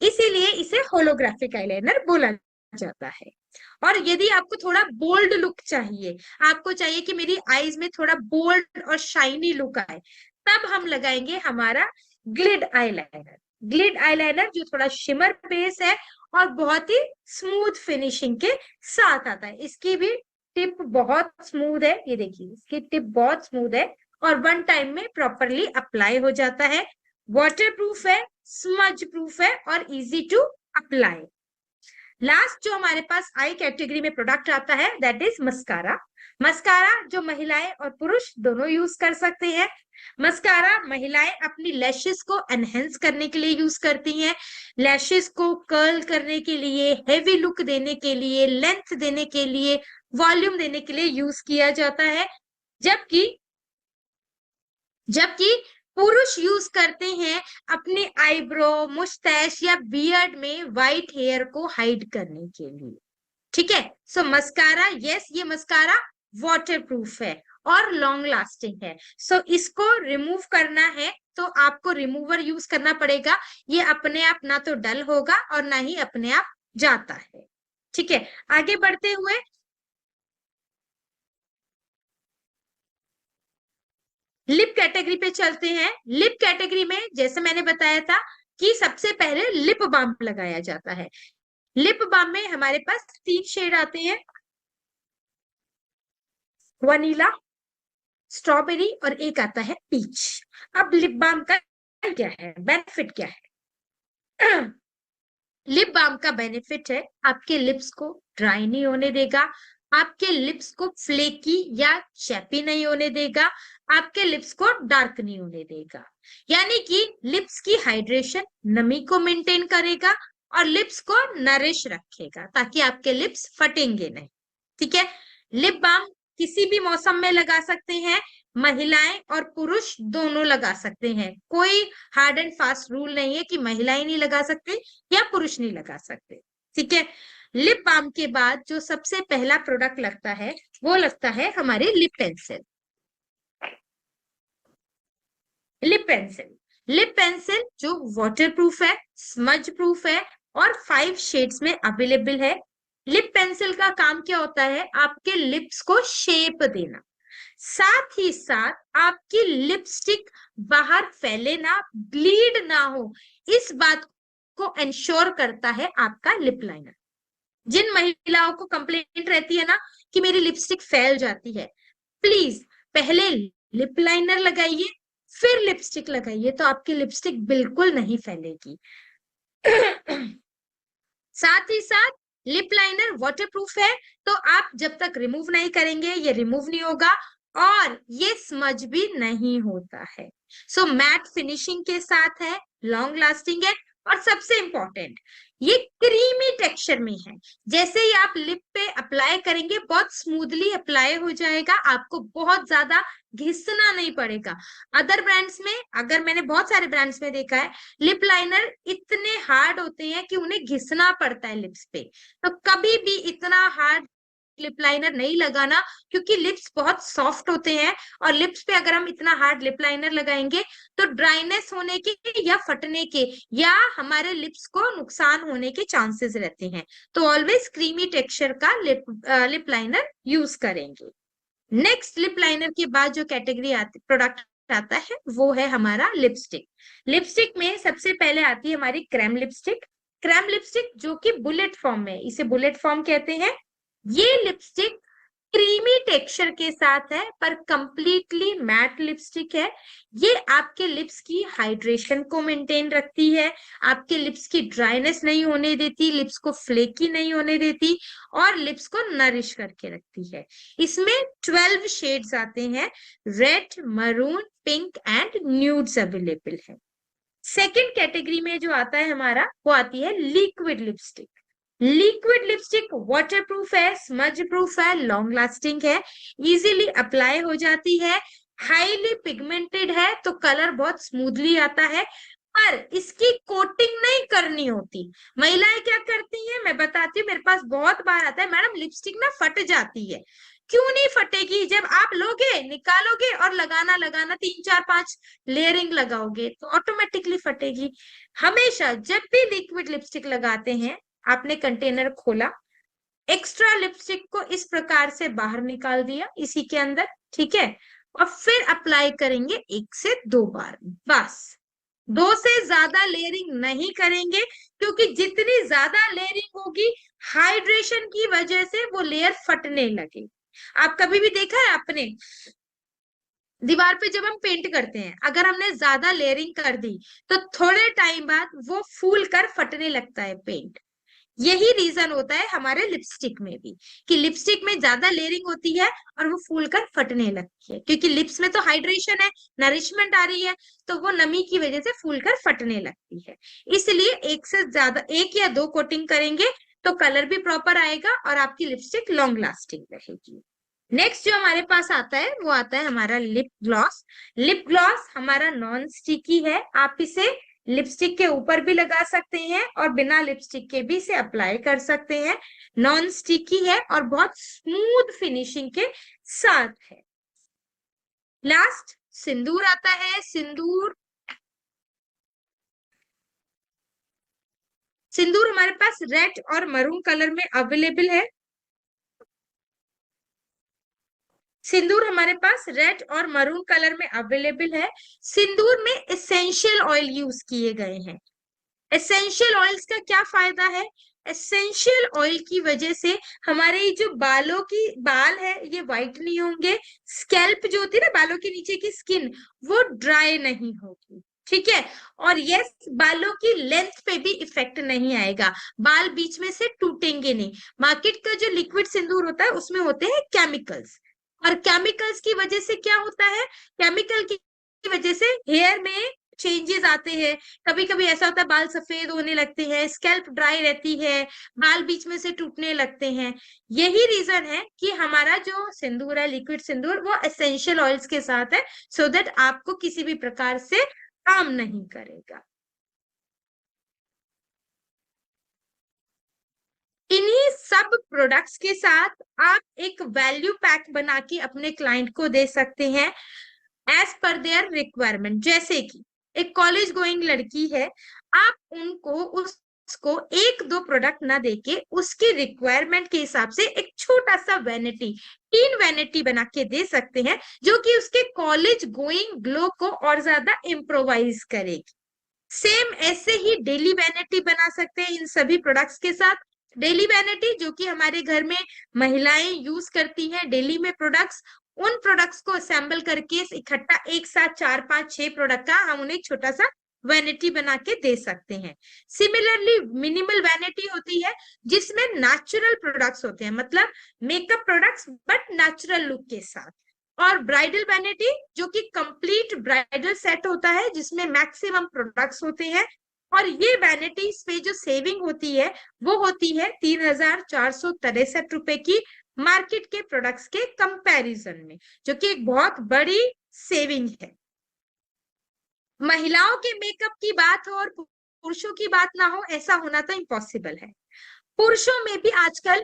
इसीलिए इसे होलोग्राफिक आईलाइनर बोला जाता है। और यदि आपको थोड़ा बोल्ड लुक चाहिए, आपको चाहिए कि मेरी आईज में थोड़ा बोल्ड और शाइनी लुक आए, तब हम लगाएंगे हमारा ग्लिड आईलाइनर। ग्लिड आईलाइनर जो थोड़ा शिमर बेस है और बहुत ही स्मूथ फिनिशिंग के साथ आता है। इसकी भी टिप बहुत स्मूथ है, ये देखिए इसकी टिप बहुत स्मूथ है और 1 टाइम में प्रॉपरली अप्लाई हो जाता है, वाटर प्रूफ है, स्मज प्रूफ है और इजी टू अप्लाई। लास्ट जो हमारे पास आई कैटेगरी में प्रोडक्ट आता है दैट इज मस्कारा। मस्कारा जो महिलाएं और पुरुष दोनों यूज कर सकते हैं। मस्कारा महिलाएं अपनी लैशेस को एनहेंस करने के लिए यूज करती हैं, लैशेस को कर्ल करने के लिए, हेवी लुक देने के लिए, लेंथ देने के लिए, वॉल्यूम देने के लिए यूज किया जाता है। जबकि पुरुष यूज करते हैं अपने आईब्रो, मुस्टैच या बियर्ड में व्हाइट हेयर को हाइड करने के लिए। ठीक है, सो मस्कारा, यस ये मस्कारा वाटर प्रूफ है और लॉन्ग लास्टिंग है। सो इसको रिमूव करना है तो आपको रिमूवर यूज करना पड़ेगा। ये अपने आप ना तो डल होगा और ना ही अपने आप जाता है। ठीक है, आगे बढ़ते हुए लिप कैटेगरी पे चलते हैं। लिप कैटेगरी में जैसे मैंने बताया था कि सबसे पहले लिप बाम लगाया जाता है। लिप बाम में हमारे पास 3 शेड आते हैं, वनीला, स्ट्रॉबेरी और एक आता है पीच। अब लिप बाम का क्या है, बेनिफिट क्या है? लिप बाम का बेनिफिट है आपके लिप्स को ड्राई नहीं होने देगा, आपके लिप्स को फ्लेकी या चैपी नहीं होने देगा, आपके लिप्स को डार्क नहीं होने देगा। यानी कि लिप्स की हाइड्रेशन, नमी को मेंटेन करेगा और लिप्स को नरिश रखेगा ताकि आपके लिप्स फटेंगे नहीं। ठीक है, लिप बाम किसी भी मौसम में लगा सकते हैं, महिलाएं और पुरुष दोनों लगा सकते हैं। कोई हार्ड एंड फास्ट रूल नहीं है कि महिलाएं नहीं लगा सकते या पुरुष नहीं लगा सकते। ठीक है, लिप बाम के बाद जो सबसे पहला प्रोडक्ट लगता है वो लगता है हमारे lip pencil. Lip pencil, lip pencil जो वाटर प्रूफ है, स्मज प्रूफ है और 5 शेड्स में अवेलेबल है। लिप पेंसिल का काम क्या होता है, आपके लिप्स को शेप देना, साथ ही साथ आपकी लिपस्टिक बाहर फैले ना, ब्लीड ना हो, इस बात को इंश्योर करता है आपका लिप लाइनर। जिन महिलाओं को कंप्लेंट रहती है ना कि मेरी लिपस्टिक फैल जाती है, प्लीज पहले लिप लाइनर लगाइए फिर लिपस्टिक लगाइए, तो आपकी लिपस्टिक बिल्कुल नहीं फैलेगी। साथ ही साथ लिप लाइनर वाटरप्रूफ है, तो आप जब तक रिमूव नहीं करेंगे ये रिमूव नहीं होगा और ये स्मज भी नहीं होता है। सो मैट फिनिशिंग के साथ है, लॉन्ग लास्टिंग है और सबसे इंपॉर्टेंट ये क्रीमी टेक्सचर में है। जैसे ही आप लिप पे अप्लाई करेंगे बहुत स्मूथली अप्लाई हो जाएगा, आपको बहुत ज्यादा घिसना नहीं पड़ेगा। अदर ब्रांड्स में, अगर मैंने बहुत सारे ब्रांड्स में देखा है, लिप लाइनर इतने हार्ड होते हैं कि उन्हें घिसना पड़ता है लिप्स पे, तो कभी भी इतना हार्ड लिप लाइनर नहीं लगाना, क्योंकि लिप्स बहुत सॉफ्ट होते हैं और लिप्स पे अगर हम इतना हार्ड लिप लाइनर लगाएंगे तो ड्राइनेस होने के या फटने के या हमारे लिप्स को नुकसान होने के चांसेस रहते हैं। तो ऑलवेज क्रीमी टेक्सचर का लिप लाइनर यूज करेंगे। नेक्स्ट लिप लाइनर के बाद जो कैटेगरी आती प्रोडक्ट आता है वो है हमारा लिपस्टिक। लिपस्टिक में सबसे पहले आती है हमारी क्रेम लिपस्टिक। क्रेम लिपस्टिक जो कि बुलेट फॉर्म में, इसे बुलेट फॉर्म कहते हैं। ये लिपस्टिक क्रीमी टेक्सचर के साथ है पर कंप्लीटली मैट लिपस्टिक है। ये आपके लिप्स की हाइड्रेशन को मेंटेन रखती है, आपके लिप्स की ड्राइनेस नहीं होने देती, लिप्स को फ्लेकी नहीं होने देती और लिप्स को नरिश करके रखती है। इसमें 12 शेड्स आते हैं, red, maroon, pink and nudes available है। सेकेंड कैटेगरी में जो आता है हमारा वो आती है liquid lipstick. Liquid lipstick waterproof है, स्मज प्रूफ है, लॉन्ग लास्टिंग है, इजीली अप्लाई हो जाती है, हाईली पिगमेंटेड है तो कलर बहुत स्मूथली आता है, पर इसकी कोटिंग नहीं करनी होती। महिलाएं क्या करती हैं मैं बताती हूँ, मेरे पास बहुत बार आता है, मैडम लिपस्टिक ना फट जाती है। क्यों नहीं फटेगी, जब आप लोगे निकालोगे और लगाना लगाना 3 4 5 लेयरिंग लगाओगे तो ऑटोमेटिकली फटेगी। हमेशा जब भी लिक्विड लिपस्टिक लगाते हैं, आपने कंटेनर खोला, एक्स्ट्रा लिपस्टिक को इस प्रकार से बाहर निकाल दिया इसी के अंदर, ठीक है, और फिर अप्लाई करेंगे 1 से 2 बार, बस 2 से ज्यादा लेयरिंग नहीं करेंगे, क्योंकि जितनी ज्यादा लेयरिंग होगी हाइड्रेशन की वजह से वो लेयर फटने लगे। आप कभी भी देखा है आपने दीवार पे जब हम पेंट करते हैं, अगर हमने ज्यादा लेयरिंग कर दी तो थोड़े टाइम बाद वो फूल कर फटने लगता है पेंट। यही रीजन होता है हमारे लिपस्टिक में भी कि लिपस्टिक में ज्यादा लेयरिंग होती है और वो फूल कर फटने लगती है, क्योंकि लिप्स में तो हाइड्रेशन है, नरिशमेंट आ रही है, तो वो नमी की वजह से फूल कर फटने लगती है। इसलिए एक से ज्यादा, 1 या 2 कोटिंग करेंगे तो कलर भी प्रॉपर आएगा और आपकी लिपस्टिक लॉन्ग लास्टिंग रहेगी। नेक्स्ट जो हमारे पास आता है वो आता है हमारा लिप ग्लॉस। लिप ग्लॉस हमारा नॉन स्टिकी है, आप इसे लिपस्टिक के ऊपर भी लगा सकते हैं और बिना लिपस्टिक के भी इसे अप्लाई कर सकते हैं। नॉन स्टिकी है और बहुत स्मूथ फिनिशिंग के साथ है। लास्ट सिंदूर आता है। सिंदूर सिंदूर हमारे पास रेड और मरून कलर में अवेलेबल है। सिंदूर हमारे पास रेड और मरून कलर में अवेलेबल है। सिंदूर में एसेंशियल ऑयल यूज किए गए हैं। एसेंशियल ऑयल्स का क्या फायदा है? एसेंशियल ऑयल की वजह से हमारे ये जो बाल है ये व्हाइट नहीं होंगे। स्कैल्प जो होती है ना, बालों के नीचे की स्किन, वो ड्राई नहीं होगी। ठीक है। और यस, बालों की लेंथ पे भी इफेक्ट नहीं आएगा, बाल बीच में से टूटेंगे नहीं। मार्केट का जो लिक्विड सिंदूर होता है उसमें होते हैं केमिकल्स, और केमिकल्स की वजह से क्या होता है, केमिकल की वजह से हेयर में चेंजेस आते हैं। कभी कभी ऐसा होता है बाल सफेद होने लगते हैं, स्कैल्प ड्राई रहती है, बाल बीच में से टूटने लगते हैं। यही रीजन है कि हमारा जो सिंदूर है, लिक्विड सिंदूर, वो एसेंशियल ऑयल्स के साथ है, सो दैट आपको किसी भी प्रकार से हार्म नहीं करेगा। इन्हीं सब प्रोडक्ट्स के साथ आप एक वैल्यू पैक बना के अपने क्लाइंट को दे सकते हैं एज पर देयर रिक्वायरमेंट। जैसे कि एक कॉलेज गोइंग लड़की है, आप उनको उसको एक दो प्रोडक्ट ना देके उसकी रिक्वायरमेंट के हिसाब से एक छोटा सा वैनिटी, 3 वैनिटी बना के दे सकते हैं, जो कि उसके कॉलेज गोइंग ग्लो को और ज्यादा इम्प्रोवाइज करेगी। सेम ऐसे ही डेली वैनिटी बना सकते हैं इन सभी प्रोडक्ट्स के साथ। डेली वैनिटी जो कि हमारे घर में महिलाएं यूज करती हैं डेली में प्रोडक्ट्स, उन प्रोडक्ट्स को असेंबल करके इकट्ठा एक साथ 4 5 6 प्रोडक्ट का हम उन्हें छोटा सा वैनिटी बना के दे सकते हैं। सिमिलरली मिनिमल वैनिटी होती है जिसमें नेचुरल प्रोडक्ट्स होते हैं, मतलब makeup products but natural look के साथ। और ब्राइडल वैनिटी जो कि कंप्लीट ब्राइडल सेट होता है जिसमें मैक्सिमम प्रोडक्ट्स होते हैं। और ये वैनिटीज पे जो सेविंग होती है वो होती है 3,463 रुपए की, मार्केट के प्रोडक्ट्स के कंपैरिजन में, जो कि एक बहुत बड़ी सेविंग है। महिलाओं के मेकअप की बात हो और पुरुषों की बात ना हो, ऐसा होना तो इम्पॉसिबल है। पुरुषों में भी आजकल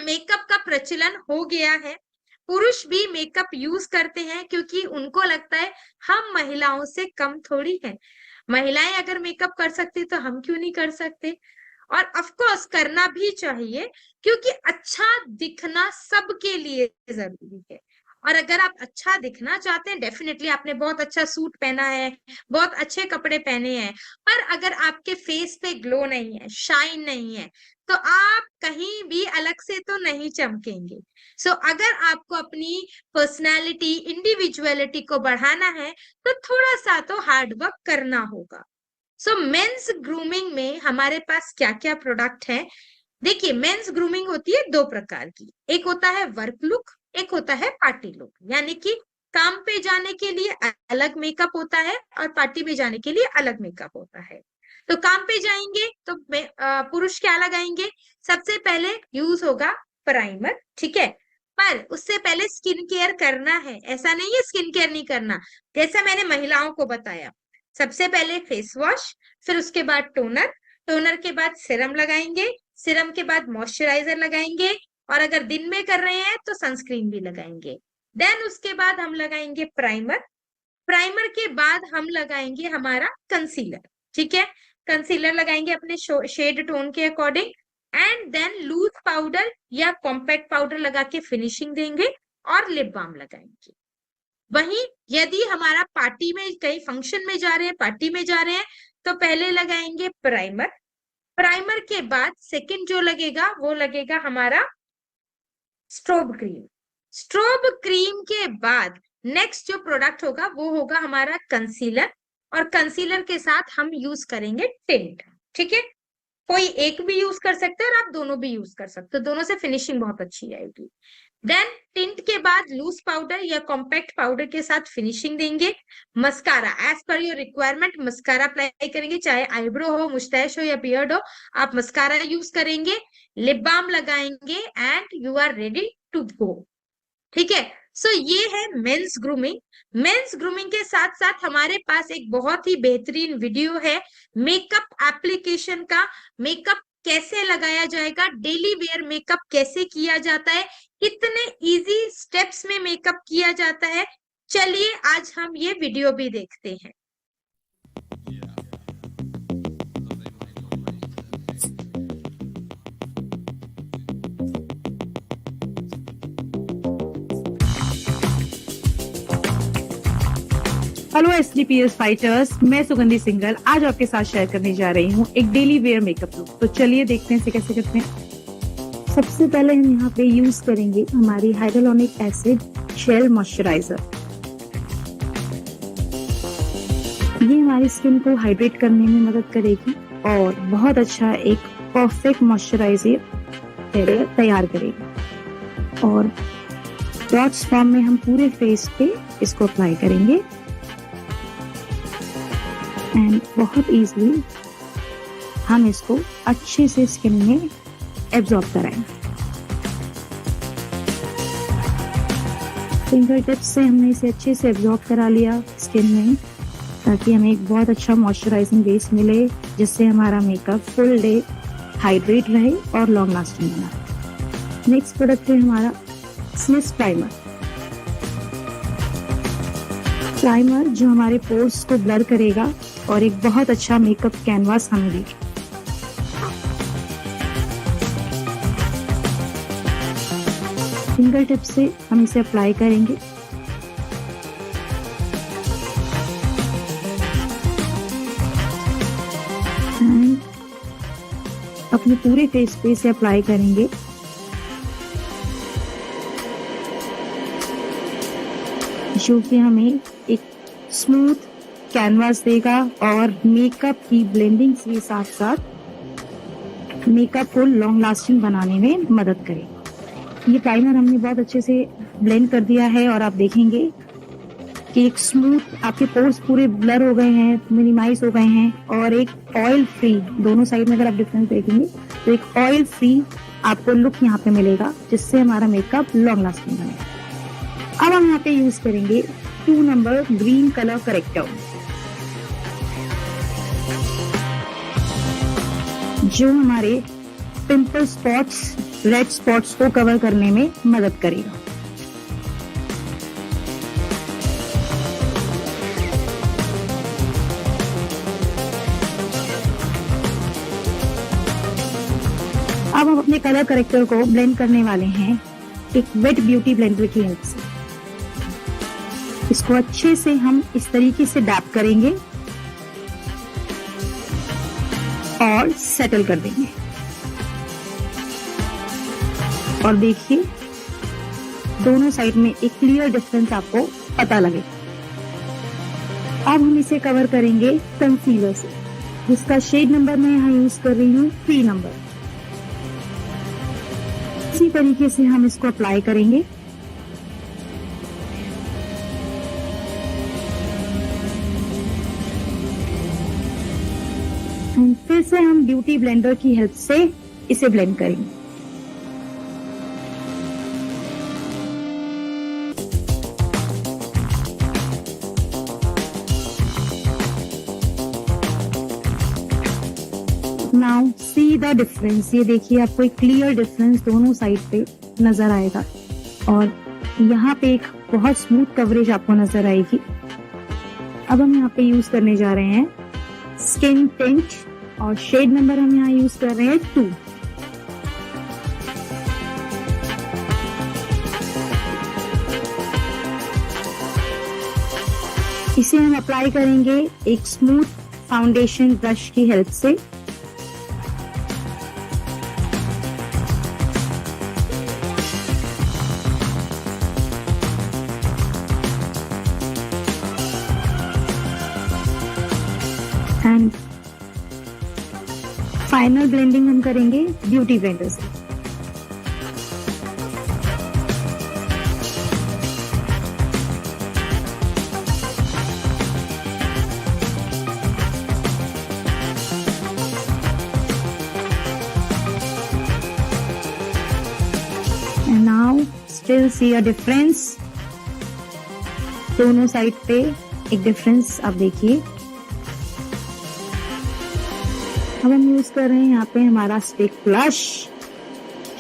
मेकअप का प्रचलन हो गया है। पुरुष भी मेकअप यूज करते हैं क्योंकि उनको लगता है हम महिलाओं से कम थोड़ी हैं। महिलाएं अगर मेकअप कर सकती तो हम क्यों नहीं कर सकते। और ऑफ कोर्स करना भी चाहिए, क्योंकि अच्छा दिखना सबके लिए जरूरी है। और अगर आप अच्छा दिखना चाहते हैं, डेफिनेटली आपने बहुत अच्छा सूट पहना है, बहुत अच्छे कपड़े पहने हैं, पर अगर आपके फेस पे ग्लो नहीं है, शाइन नहीं है, तो आप कहीं भी अलग से तो नहीं चमकेंगे। सो अगर आपको अपनी पर्सनैलिटी, इंडिविजुअलिटी को बढ़ाना है तो थोड़ा सा तो हार्ड वर्क करना होगा। सो मेंस ग्रूमिंग में हमारे पास क्या क्या प्रोडक्ट है? देखिए, मेंस ग्रूमिंग होती है 2 प्रकार की। एक होता है वर्क लुक, एक होता है पार्टी लुक। यानी कि काम पे जाने के लिए अलग मेकअप होता है और पार्टी में जाने के लिए अलग मेकअप होता है। तो काम पे जाएंगे तो पुरुष क्या लगाएंगे? सबसे पहले यूज होगा प्राइमर, ठीक है। पर उससे पहले स्किन केयर करना है, ऐसा नहीं है स्किन केयर नहीं करना। जैसा मैंने महिलाओं को बताया, सबसे पहले फेस वॉश, फिर उसके बाद टोनर, टोनर के बाद सीरम लगाएंगे, सीरम के बाद मॉइस्चराइजर लगाएंगे, और अगर दिन में कर रहे हैं तो सनस्क्रीन भी लगाएंगे। देन उसके बाद हम लगाएंगे प्राइमर, प्राइमर के बाद हम लगाएंगे हमारा कंसीलर, ठीक है। कंसीलर लगाएंगे अपने शेड टोन के according, and then loose powder या कॉम्पैक्ट पाउडर लगा के फिनिशिंग देंगे, और लिप बाम लगाएंगे। वहीं यदि हमारा पार्टी में, कहीं फंक्शन में जा रहे हैं, पार्टी में जा रहे हैं, तो पहले लगाएंगे प्राइमर, प्राइमर के बाद सेकंड जो लगेगा वो लगेगा हमारा स्ट्रोब क्रीम, स्ट्रोब क्रीम के बाद नेक्स्ट जो प्रोडक्ट होगा वो होगा हमारा कंसीलर, और कंसीलर के साथ हम यूज करेंगे टिंट, ठीक है। कोई एक भी यूज कर सकते हैं और आप दोनों भी यूज कर सकते हो, दोनों से फिनिशिंग बहुत अच्छी आएगी। देन टिंट के बाद लूज पाउडर या कॉम्पैक्ट पाउडर के साथ फिनिशिंग देंगे। Mascara, as per your requirement mascara apply करेंगे, चाहे आईब्रो हो, मुस्टैच हो या बियर्ड हो, आप मस्कारा यूज करेंगे। लिप बाम लगाएंगे and you are ready to go. ठीक है। सो ये है मेंस ग्रूमिंग। मेंस ग्रूमिंग के साथ साथ हमारे पास एक बहुत ही बेहतरीन वीडियो है मेकअप एप्लीकेशन का। मेकअप कैसे लगाया जाएगा, डेली वेयर मेकअप कैसे किया जाता है, कितने इजी स्टेप्स में मेकअप किया जाता है। चलिए आज हम ये वीडियो भी देखते हैं। हेलो SGPS फाइटर्स, मैं सुगंधी सिंगल आज आपके साथ शेयर करने जा रही हूँ एक डेली वेयर मेकअप लुक। तो चलिए देखते हैं इसे कैसे करते हैं। सबसे पहले हम यहाँ पे यूज करेंगे हमारी हाइड्रोलॉनिक एसिड जेल मॉइस्चराइजर। ये हमारी स्किन को हाइड्रेट करने में मदद करेगी और बहुत अच्छा एक परफेक्ट मॉइस्चराइजर तैयार करेगी। और डॉट्स फॉर्म में हम पूरे फेस पे इसको अप्लाई करेंगे एंड बहुत इजीली हम इसको अच्छे से स्किन में एब्जॉर्ब कराएंगे। फिंगर टिप्स से हमने इसे अच्छे से एब्जॉर्ब करा लिया स्किन में, ताकि हमें एक बहुत अच्छा मॉइस्चराइजिंग बेस मिले, जिससे हमारा मेकअप फुल डे हाइड्रेट रहे और लॉन्ग लास्टिंग बना। नेक्स्ट प्रोडक्ट है हमारा स्मिस प्राइमर। प्राइमर जो हमारे पोर्स को ब्लर करेगा और एक बहुत अच्छा मेकअप कैनवास हमें देगा। फिंगर टिप से हम इसे अप्लाई करेंगे। अपने पूरे फेस पे इसे अप्लाई करेंगे। जो कि हमें एक स्मूथ कैनवास देगा और मेकअप की ब्लेंडिंग के साथ साथ मेकअप को लॉन्ग लास्टिंग बनाने में मदद करेगा। ये प्राइमर हमने बहुत अच्छे से ब्लेंड कर दिया है और आप देखेंगे कि एक स्मूथ, आपके पोर्स पूरे ब्लर हो गए हैं, मिनिमाइज हो गए हैं और एक ऑयल फ्री, दोनों साइड में अगर आप डिफरेंस देखेंगे तो एक ऑयल फ्री आपको लुक यहाँ पे मिलेगा, जिससे हमारा मेकअप लॉन्ग लास्टिंग बनेगा। अब हम यहाँ पे यूज करेंगे 2 नंबर ग्रीन कलर करेक्टर, जो हमारे पिंपल स्पॉट्स, रेड स्पॉट्स को कवर करने में मदद करेगा। अब हम अपने कलर करेक्टर को ब्लेंड करने वाले हैं एक वेट ब्यूटी ब्लेंडर की हेल्प से। इसको अच्छे से हम इस तरीके से डैप करेंगे और सेटल कर देंगे। और देखिए दोनों साइड में एक क्लियर डिफरेंस आपको पता लगेगा। अब हम इसे कवर करेंगे कंसीलर से, जिसका शेड नंबर मैं यहाँ यूज कर रही हूँ 3 नंबर। इसी तरीके से हम इसको अप्लाई करेंगे। फिर से हम ब्यूटी ब्लेंडर की हेल्प से इसे ब्लेंड करेंगे। Now see the difference. ये देखिए आपको एक क्लियर डिफरेंस दोनों साइड पे नजर आएगा और यहाँ पे एक बहुत स्मूथ कवरेज आपको नजर आएगी। अब हम यहाँ पे यूज करने जा रहे हैं स्किन टिंट और शेड नंबर हम यहाँ यूज कर रहे हैं 2। इसे हम अप्लाई करेंगे एक स्मूथ फाउंडेशन ब्रश की हेल्प से। एंड फाइनल ब्लेंडिंग हम करेंगे ब्यूटी ब्लेंडर से। स्टिल सी अ डिफरेंस, दोनों साइड पे एक डिफरेंस आप देखिए। अब हम यूज कर रहे हैं यहाँ पे हमारा stick blush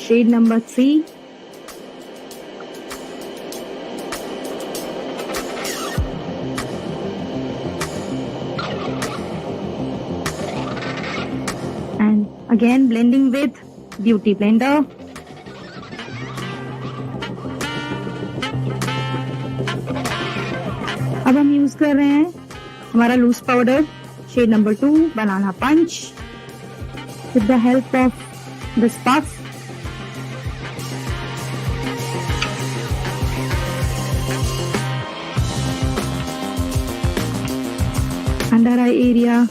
shade number 3। And again blending with beauty blender. अब हम यूज कर रहे हैं हमारा loose powder shade number 2 banana punch with the help of this puff. Under eye area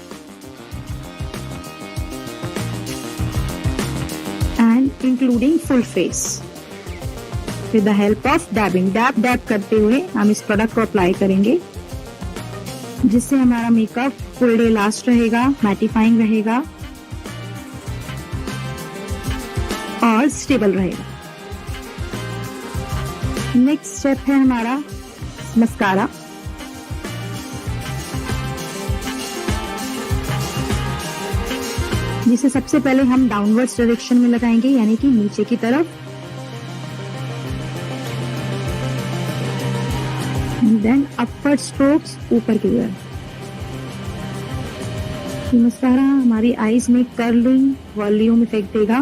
and including full face with the help of dabbing. Dab dab करते हुए हम इस प्रोडक्ट को अप्लाई करेंगे, जिससे हमारा मेकअप फुल डे लास्ट रहेगा, mattifying रहेगा और स्टेबल रहेगा। नेक्स्ट स्टेप है हमारा मस्कारा। जिसे सबसे पहले हम डाउनवर्ड्स डायरेक्शन में लगाएंगे, यानी कि नीचे की तरफ, देन अपवर्ड स्ट्रोक्स ऊपर की तरफ। ये मस्कारा हमारी आईज में कर्लिंग वॉल्यूम इफेक्ट देगा।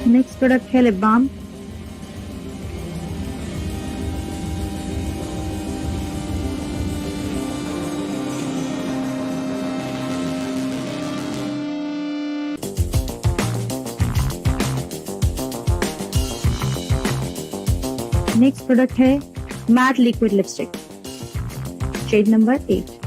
नेक्स्ट प्रोडक्ट है लिप बाम। नेक्स्ट प्रोडक्ट है matte liquid lipstick shade number 8।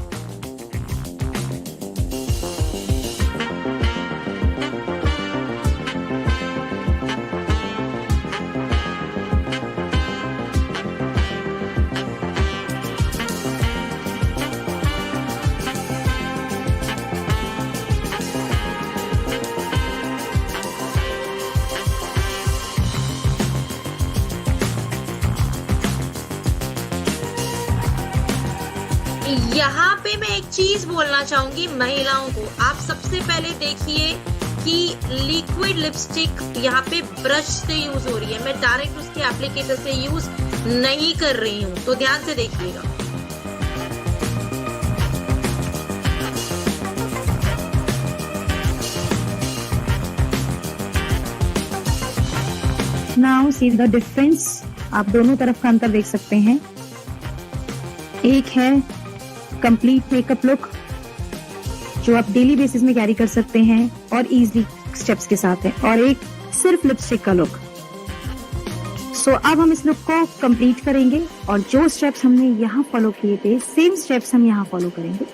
यहाँ पे मैं एक चीज बोलना चाहूंगी महिलाओं को। आप सबसे पहले देखिए कि लिक्विड लिपस्टिक यहाँ पे ब्रश से यूज हो रही है, मैं डायरेक्ट उसके एप्लीकेटर से यूज नहीं कर रही हूँ, तो ध्यान से देखिएगा। Now see the difference. आप दोनों तरफ का अंतर देख सकते हैं। एक है कंप्लीट मेकअप लुक जो आप डेली बेसिस में कैरी कर सकते हैं और इजी स्टेप्स के साथ है, और एक सिर्फ लिपस्टिक का लुक। सो अब हम इस लुक को कंप्लीट करेंगे और जो स्टेप्स हमने यहाँ फॉलो किए थे सेम स्टेप्स हम यहाँ फॉलो करेंगे।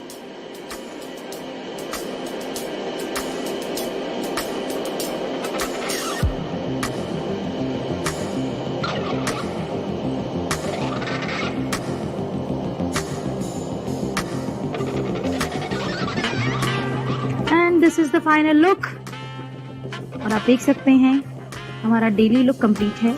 This is the final look, और आप देख सकते हैं हमारा डेली लुक कंप्लीट है।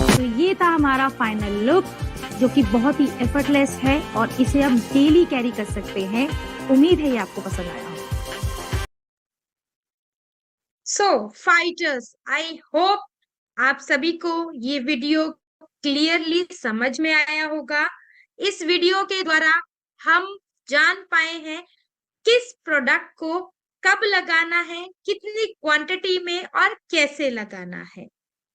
तो ये था हमारा फाइनल लुक, जो कि बहुत ही एफर्टलेस है और इसे हम डेली कैरी कर सकते हैं। उम्मीद है ये आपको पसंद आया। सो फाइटर्स, आई होप आप सभी को ये वीडियो क्लियरली समझ में आया होगा। इस वीडियो के द्वारा हम जान पाए हैं किस प्रोडक्ट को कब लगाना है, कितनी क्वांटिटी में और कैसे लगाना है।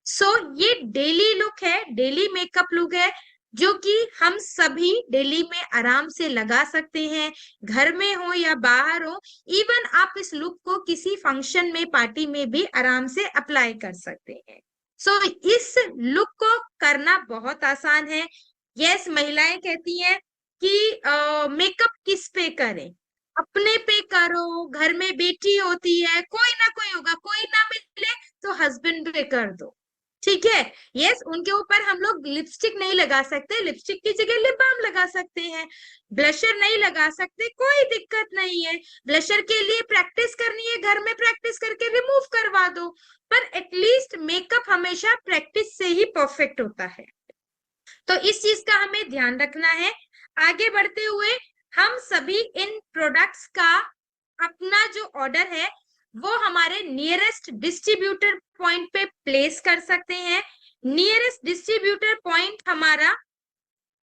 सो ये डेली लुक है, डेली मेकअप लुक है, जो कि हम सभी डेली में आराम से लगा सकते हैं, घर में हो या बाहर हो। इवन आप इस लुक को किसी फंक्शन में, पार्टी में भी आराम से अप्लाई कर सकते हैं। सो इस लुक को करना बहुत आसान है। यस, महिलाएं कहती हैं कि मेकअप किस पे करें, अपने पे करो, घर में बेटी होती है, कोई ना कोई होगा, कोई ना मिले तो हस्बैंड पे कर दो। ठीक है। यस, उनके ऊपर हम लोग लिपस्टिक नहीं लगा सकते, लिपस्टिक की जगह लिप बाम लगा सकते हैं। ब्लशर नहीं लगा सकते, कोई दिक्कत नहीं है। ब्लशर के लिए प्रैक्टिस करनी है, घर में प्रैक्टिस करके रिमूव करवा दो, पर एटलीस्ट मेकअप हमेशा प्रैक्टिस से ही परफेक्ट होता है। तो इस चीज का हमें ध्यान रखना है। आगे बढ़ते हुए हम सभी इन प्रोडक्ट्स का अपना जो ऑर्डर है वो हमारे नियरेस्ट डिस्ट्रीब्यूटर पॉइंट पे प्लेस कर सकते हैं। नियरेस्ट डिस्ट्रीब्यूटर पॉइंट हमारा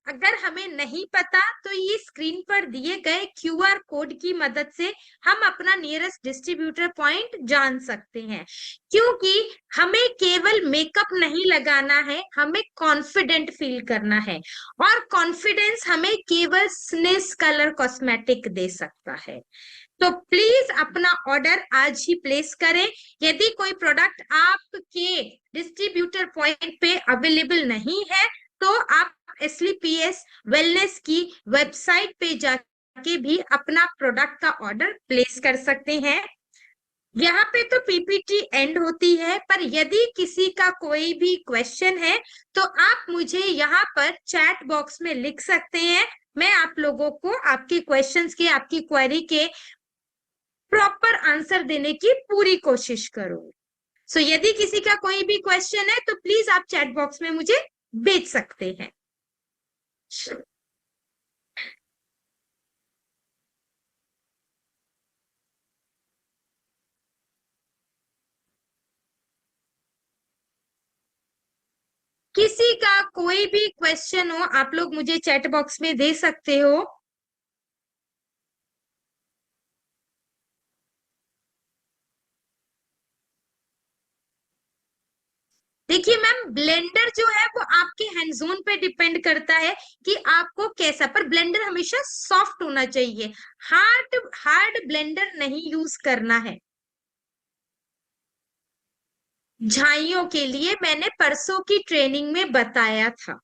अगर हमें नहीं पता तो ये स्क्रीन पर दिए गए क्यूआर कोड की मदद से हम अपना नियरेस्ट डिस्ट्रीब्यूटर पॉइंट जान सकते हैं, क्योंकि हमें केवल मेकअप नहीं लगाना है, हमें कॉन्फिडेंट फील करना है, और कॉन्फिडेंस हमें केवल स्निस कलर कॉस्मेटिक दे सकता है। तो प्लीज अपना ऑर्डर आज ही प्लेस करें। यदि कोई प्रोडक्ट आपके डिस्ट्रीब्यूटर पॉइंट पे अवेलेबल नहीं है तो आप SLPS वेलनेस की वेबसाइट पे जाके भी अपना प्रोडक्ट का ऑर्डर प्लेस कर सकते हैं। यहाँ पे तो PPT एंड होती है, पर यदि किसी का कोई भी क्वेश्चन है तो आप मुझे यहाँ पर चैट बॉक्स में लिख सकते हैं। मैं आप लोगों को आपके क्वेश्चंस के, आपकी क्वेरी के प्रॉपर आंसर देने की पूरी कोशिश करूंगी। सो यदि किसी का कोई भी क्वेश्चन है तो प्लीज आप चैट बॉक्स में मुझे भेज सकते हैं। किसी का कोई भी क्वेश्चन हो आप लोग मुझे चैट बॉक्स में दे सकते हो। देखिए मैम, ब्लेंडर जो है वो आपके हैंड जोन पे डिपेंड करता है कि आपको कैसा, पर ब्लेंडर हमेशा सॉफ्ट होना चाहिए, हार्ड हार्ड ब्लेंडर नहीं यूज करना है। झाइयों के लिए मैंने परसों की ट्रेनिंग में बताया था।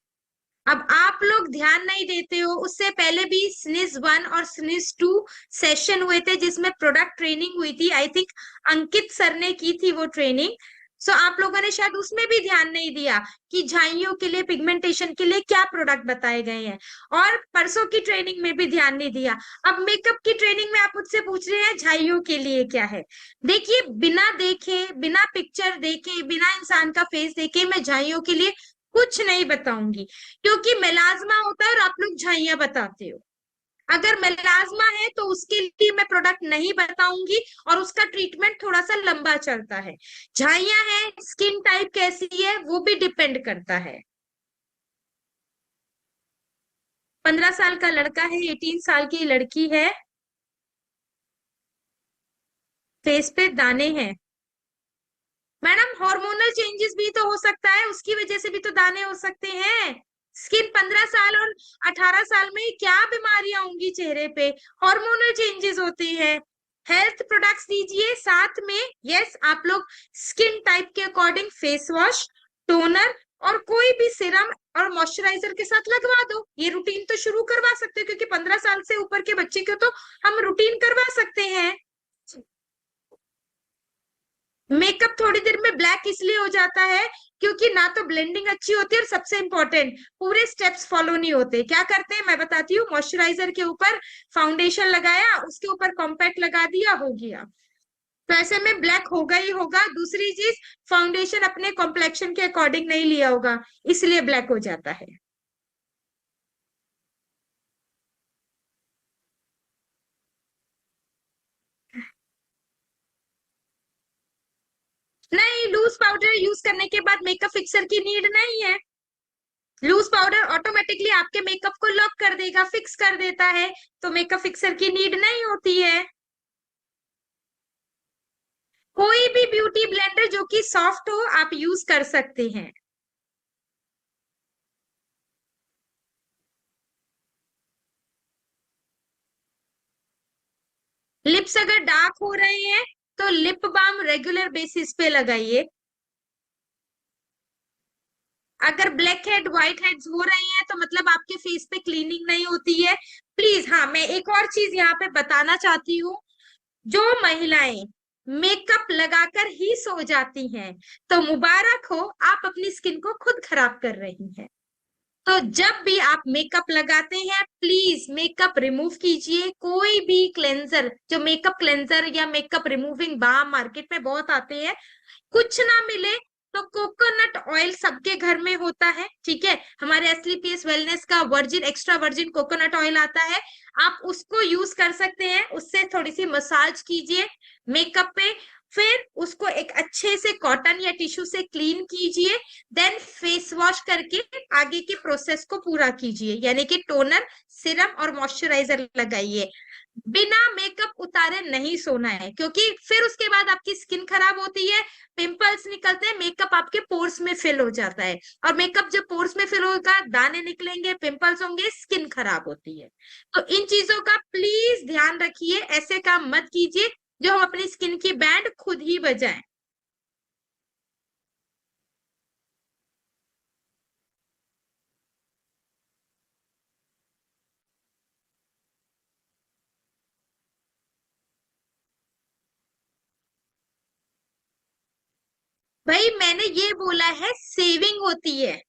अब आप लोग ध्यान नहीं देते हो, उससे पहले भी स्निज 1 और स्निज 2 सेशन हुए थे जिसमें प्रोडक्ट ट्रेनिंग हुई थी। आई थिंक अंकित सर ने की थी वो ट्रेनिंग। सो आप लोगों ने शायद उसमें भी ध्यान नहीं दिया कि झाइयों के लिए, पिगमेंटेशन के लिए क्या प्रोडक्ट बताए गए हैं, और परसों की ट्रेनिंग में भी ध्यान नहीं दिया। अब मेकअप की ट्रेनिंग में आप मुझसे पूछ रहे हैं झाइयों के लिए क्या है। देखिए, बिना देखे, बिना पिक्चर देखे, बिना इंसान का फेस देखे मैं झाइयों के लिए कुछ नहीं बताऊंगी, क्योंकि मेलाज्मा होता है और आप लोग झाइयां बताते हो। अगर मेलाज्मा है तो उसके लिए मैं प्रोडक्ट नहीं बताऊंगी और उसका ट्रीटमेंट थोड़ा सा लंबा चलता है। झाइयां है, स्किन टाइप कैसी है वो भी डिपेंड करता है। 15 साल का लड़का है, 18 साल की लड़की है, फेस पे दाने हैं। मैडम, हार्मोनल चेंजेस भी तो हो सकता है, उसकी वजह से भी तो दाने हो सकते हैं। स्किन 15 साल और 18 साल में क्या बीमारियां होंगी चेहरे पे, हार्मोनल चेंजेस होते हैं। हेल्थ प्रोडक्ट्स दीजिए साथ में। यस, आप लोग स्किन टाइप के अकॉर्डिंग फेस वॉश, टोनर और कोई भी सिरम और मॉइस्चराइजर के साथ लगवा दो। ये रूटीन तो शुरू करवा सकते हो, क्योंकि 15 साल से ऊपर के बच्चे को तो हम रूटीन करवा सकते हैं। मेकअप थोड़ी देर में ब्लैक इसलिए हो जाता है क्योंकि ना तो ब्लेंडिंग अच्छी होती है, और सबसे इंपॉर्टेंट पूरे स्टेप्स फॉलो नहीं होते। क्या करते हैं मैं बताती हूँ, मॉइस्चराइजर के ऊपर फाउंडेशन लगाया, उसके ऊपर कॉम्पैक्ट लगा दिया, हो गया। तो ऐसे में ब्लैक होगा ही होगा। दूसरी चीज, फाउंडेशन अपने कॉम्प्लेक्शन के अकॉर्डिंग नहीं लिया होगा, इसलिए ब्लैक हो जाता है। नहीं, लूज पाउडर यूज करने के बाद मेकअप फिक्सर की नीड नहीं है। लूज पाउडर ऑटोमेटिकली आपके मेकअप को लॉक कर देगा, फिक्स कर देता है, तो मेकअप फिक्सर की नीड नहीं होती है। कोई भी ब्यूटी ब्लेंडर जो कि सॉफ्ट हो आप यूज कर सकते हैं। लिप्स अगर डार्क हो रहे हैं तो लिप बाम रेगुलर बेसिस पे लगाइए। अगर ब्लैक हेड, व्हाइट हेड्स हो रहे हैं तो मतलब आपके फेस पे क्लीनिंग नहीं होती है। प्लीज, हाँ, मैं एक और चीज यहाँ पे बताना चाहती हूँ। जो महिलाएं मेकअप लगाकर ही सो जाती हैं, तो मुबारक हो, आप अपनी स्किन को खुद खराब कर रही हैं। तो जब भी आप मेकअप लगाते हैं प्लीज मेकअप रिमूव कीजिए। कोई भी क्लेंजर, जो मेकअप क्लेंजर या मेकअप रिमूविंग बाम मार्केट में बहुत आते हैं, कुछ ना मिले तो कोकोनट ऑयल सबके घर में होता है, ठीक है। हमारे एसलीपीएस वेलनेस का virgin extra virgin coconut oil आता है, आप उसको यूज कर सकते हैं। उससे थोड़ी सी मसाज कीजिए मेकअप पे, फिर उसको एक अच्छे से कॉटन या टिश्यू से क्लीन कीजिए, देन फेस वॉश करके आगे के प्रोसेस को पूरा कीजिए, यानी कि टोनर, सिरम और मॉइस्चराइजर लगाइए। बिना मेकअप उतारे नहीं सोना है, क्योंकि फिर उसके बाद आपकी स्किन खराब होती है, पिंपल्स निकलते हैं, मेकअप आपके पोर्स में फिल हो जाता है, और मेकअप जब पोर्स में फिल होगा दाने निकलेंगे, पिंपल्स होंगे, स्किन खराब होती है। तो इन चीजों का प्लीज ध्यान रखिए, ऐसे काम मत कीजिए जो हम अपनी स्किन की बैंड खुद ही बजाएं। भाई मैंने ये बोला है सेविंग होती है।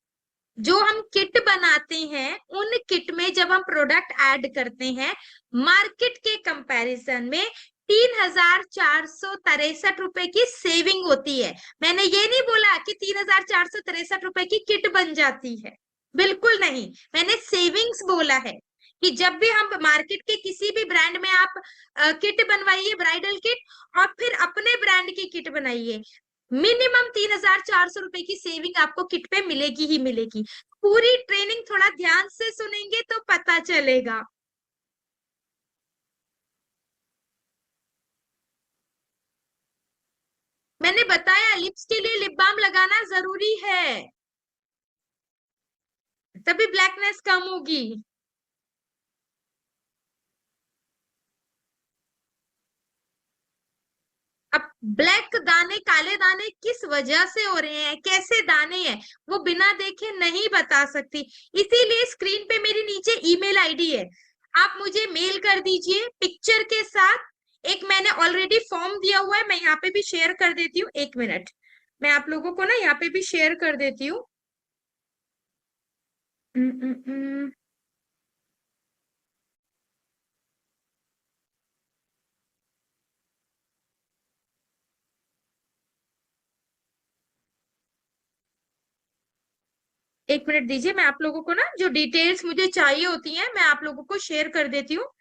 जो हम किट बनाते हैं उन किट में जब हम प्रोडक्ट ऐड करते हैं, मार्केट के कंपैरिजन में 3,463 की सेविंग होती है। मैंने ये नहीं बोला कि 3,463 की किट बन जाती है, बिल्कुल नहीं। मैंने सेविंग्स बोला है कि जब भी हम मार्केट के किसी भी ब्रांड में आप किट बनवाइए, ब्राइडल किट, और फिर अपने ब्रांड की किट बनाइए, मिनिमम 3,400 रुपए की सेविंग आपको किट पे मिलेगी ही मिलेगी। पूरी ट्रेनिंग थोड़ा ध्यान से सुनेंगे तो पता चलेगा। मैंने बताया लिप्स के लिए लिप बाम लगाना जरूरी है, तभी ब्लैकनेस कम होगी। अब ब्लैक दाने, काले दाने किस वजह से हो रहे हैं, कैसे दाने हैं, वो बिना देखे नहीं बता सकती। इसीलिए स्क्रीन पे मेरी नीचे ईमेल आईडी है, आप मुझे मेल कर दीजिए पिक्चर के साथ। एक मैंने ऑलरेडी फॉर्म दिया हुआ है, मैं यहाँ पे भी शेयर कर देती हूँ, 1 मिनट, मैं आप लोगों को ना यहाँ पे भी शेयर कर देती हूँ। 1 मिनट दीजिए, मैं आप लोगों को ना जो डिटेल्स मुझे चाहिए होती हैं मैं आप लोगों को शेयर कर देती हूँ।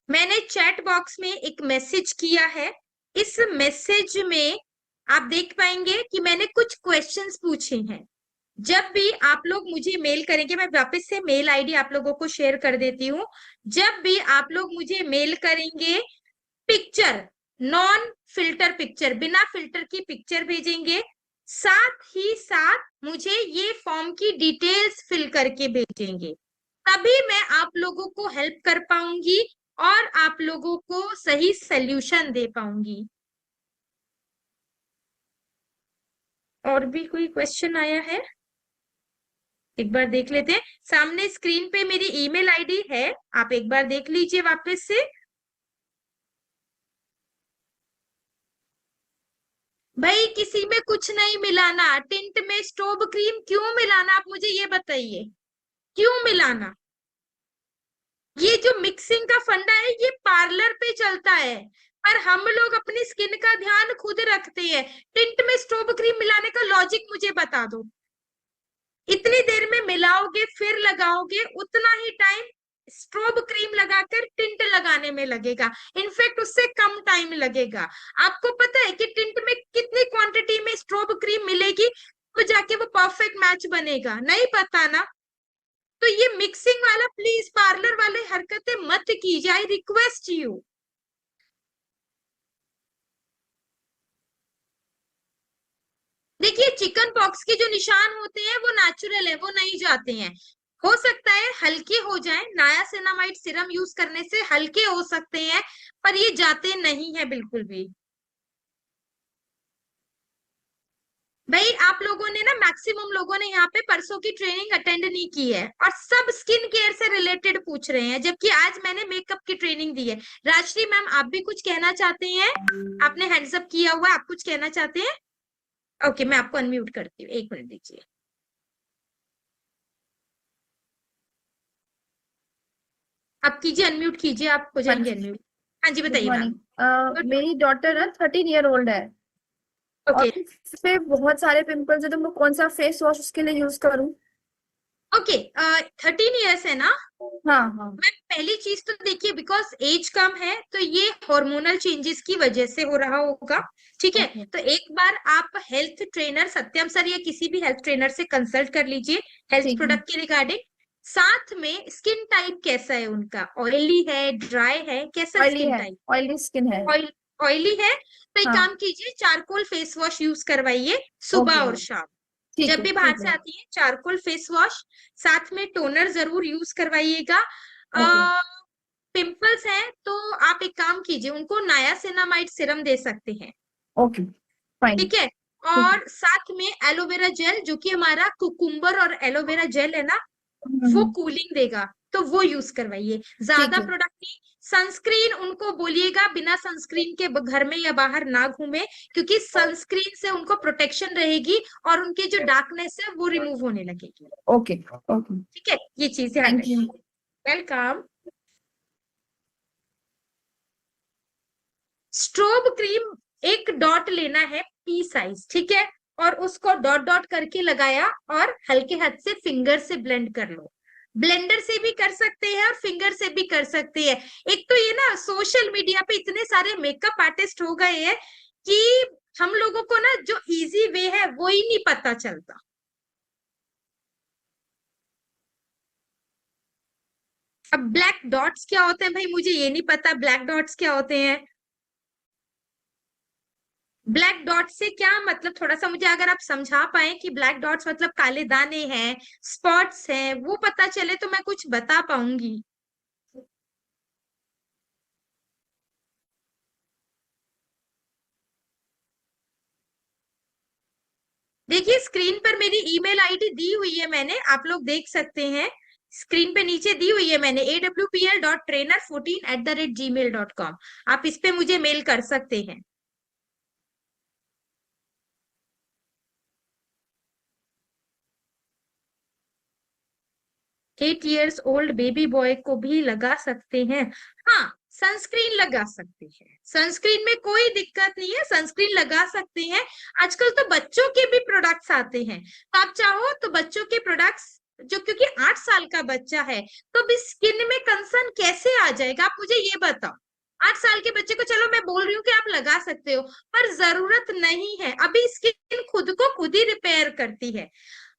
मैंने चैट बॉक्स में एक मैसेज किया है, इस मैसेज में आप देख पाएंगे कि मैंने कुछ क्वेश्चंस पूछे हैं। जब भी आप लोग मुझे मेल करेंगे, मैं वापस से मेल आईडी आप लोगों को शेयर कर देती हूँ। जब भी आप लोग मुझे मेल करेंगे, पिक्चर, नॉन फिल्टर पिक्चर, बिना फिल्टर की पिक्चर भेजेंगे, साथ ही साथ मुझे ये फॉर्म की डिटेल्स फिल करके भेजेंगे, तभी मैं आप लोगों को हेल्प कर पाऊंगी और आप लोगों को सही सल्यूशन दे पाऊंगी। और भी कोई क्वेश्चन आया है, एक बार देख लेते हैं। सामने स्क्रीन पे मेरी ईमेल आईडी है, आप एक बार देख लीजिए वापस से। भाई किसी में कुछ नहीं मिलाना, टिंट में स्ट्रोब क्रीम क्यों मिलाना, आप मुझे ये बताइए, क्यों मिलाना। ये जो मिक्सिंग का फंडा है ये पार्लर पे चलता है, पर हम लोग अपनी स्किन का ध्यान खुद रखते हैं। टिंट में स्ट्रोब क्रीम मिलाने का लॉजिक मुझे बता दो। इतनी देर में मिलाओगे फिर लगाओगे, उतना ही टाइम स्ट्रोब क्रीम लगाकर टिंट लगाने में लगेगा, इनफैक्ट उससे कम टाइम लगेगा। आपको पता है कि टिंट में कितनी क्वांटिटी में स्ट्रोब क्रीम मिलेगी तो जाके वो परफेक्ट मैच बनेगा, नहीं पता ना। तो ये मिक्सिंग वाला प्लीज पार्लर वाले हरकतें मत कीजिए, आई रिक्वेस्ट यू। देखिए चिकन पॉक्स के जो निशान होते हैं वो नेचुरल है, वो नहीं जाते हैं। हो सकता है हल्के हो जाए, नायासिनामाइड सीरम यूज करने से हल्के हो सकते हैं, पर ये जाते नहीं है बिल्कुल भी। भाई आप लोगों ने ना, मैक्सिमम लोगों ने यहाँ पे परसों की ट्रेनिंग अटेंड नहीं की है और सब स्किन केयर से रिलेटेड पूछ रहे हैं, जबकि आज मैंने मेकअप की ट्रेनिंग दी है। राजश्री मैम आप भी कुछ कहना चाहते हैं? आपने हैंड्स अप किया हुआ है, आप कुछ कहना चाहते हैं? ओके, मैं आपको अनम्यूट करती हूँ, 1 मिनट दीजिए। आप कीजिए, अनम्यूट कीजिए, आप हो हाँ जाएंगे जी, अनम्यूट। हाँ जी गुड बताइए मैम। मॉर्निंग। मेरी डॉटर ना 13 ईयर ओल्ड है ओके और उस पे बहुत सारे पिंपल्स है, तो मैं कौन सा फेस वॉश उसके लिए यूज करूँ? ओके, 13 ईयर्स है ना? हाँ हाँ। मैम पहली चीज तो देखिए, बिकॉज एज कम है तो ये हार्मोनल चेंजेस की वजह से हो रहा होगा, ठीक है। ओके तो एक बार आप हेल्थ ट्रेनर सत्यम सर या किसी भी हेल्थ ट्रेनर से कंसल्ट कर लीजिए हेल्थ ठीक है। प्रोडक्ट के रिगार्डिंग। साथ में स्किन टाइप कैसा है उनका, ऑयली है, ड्राई है, कैसा ऑयली स्किन है, टाइप? ऑयली स्किन है। ऑयल ऑयली है तो एक हाँ काम कीजिए, चारकोल फेस वॉश यूज करवाइए सुबह ओके, और शाम। ठीक जब है भी बाहर ठीक से है। आती है चारकोल फेस वॉश, साथ में टोनर जरूर यूज करवाइएगा। ओके पिंपल्स हैं तो आप एक काम कीजिए, उनको नायासिनामाइड सीरम दे सकते हैं, ओके फाइन। ठीक है। ठीक है। और साथ में एलोवेरा जेल, जो कि हमारा कुकुम्बर और एलोवेरा जेल है ना, वो हम्म, कूलिंग देगा, तो वो यूज करवाइए। ठीक ज्यादा है। प्रोडक्ट नहीं। सनस्क्रीन उनको बोलिएगा बिना सनस्क्रीन के घर में या बाहर ना घूमे, क्योंकि सनस्क्रीन से उनको प्रोटेक्शन रहेगी और उनकी जो डार्कनेस है वो रिमूव होने लगेगी, ओके ओके, ठीक है। ये चीज ध्यान थैंक यू। रखिए। वेलकम। स्ट्रोब क्रीम एक डॉट लेना है, पी साइज, ठीक है। और उसको डॉट डॉट करके लगाया और हल्के हाथ से फिंगर से ब्लेंड कर लो। ब्लेंडर से भी कर सकते हैं और फिंगर से भी कर सकते हैं। एक तो ये ना सोशल मीडिया पे इतने सारे मेकअप आर्टिस्ट हो गए हैं कि हम लोगों को ना जो इजी वे है वो ही नहीं पता चलता। अब ब्लैक डॉट्स क्या होते हैं भाई, मुझे ये नहीं पता ब्लैक डॉट्स क्या होते हैं। ब्लैक डॉट से क्या मतलब, थोड़ा सा मुझे अगर आप समझा पाए कि ब्लैक डॉट्स मतलब काले दाने हैं, स्पॉट्स हैं, वो पता चले तो मैं कुछ बता पाऊंगी। देखिए स्क्रीन पर मेरी ईमेल आईडी दी हुई है मैंने, आप लोग देख सकते हैं, स्क्रीन पे नीचे दी हुई है मैंने, awpl.trainer14@gmail.com। आप इस पे मुझे मेल कर सकते हैं। 8 इयर्स ओल्ड बेबी बॉय को भी लगा सकते हैं? हाँ, सनस्क्रीन लगा सकते हैं, सनस्क्रीन में कोई दिक्कत नहीं है, सनस्क्रीन लगा सकते हैं। आजकल तो बच्चों के भी प्रोडक्ट्स आते हैं, तो आप चाहो तो बच्चों के प्रोडक्ट्स, जो क्योंकि 8 साल का बच्चा है तो भी स्किन में कंसर्न कैसे आ जाएगा, आप मुझे ये बताओ। 8 साल के बच्चे को चलो मैं बोल रही हूँ कि आप लगा सकते हो, पर जरूरत नहीं है, अभी स्किन खुद को खुद ही रिपेयर करती है।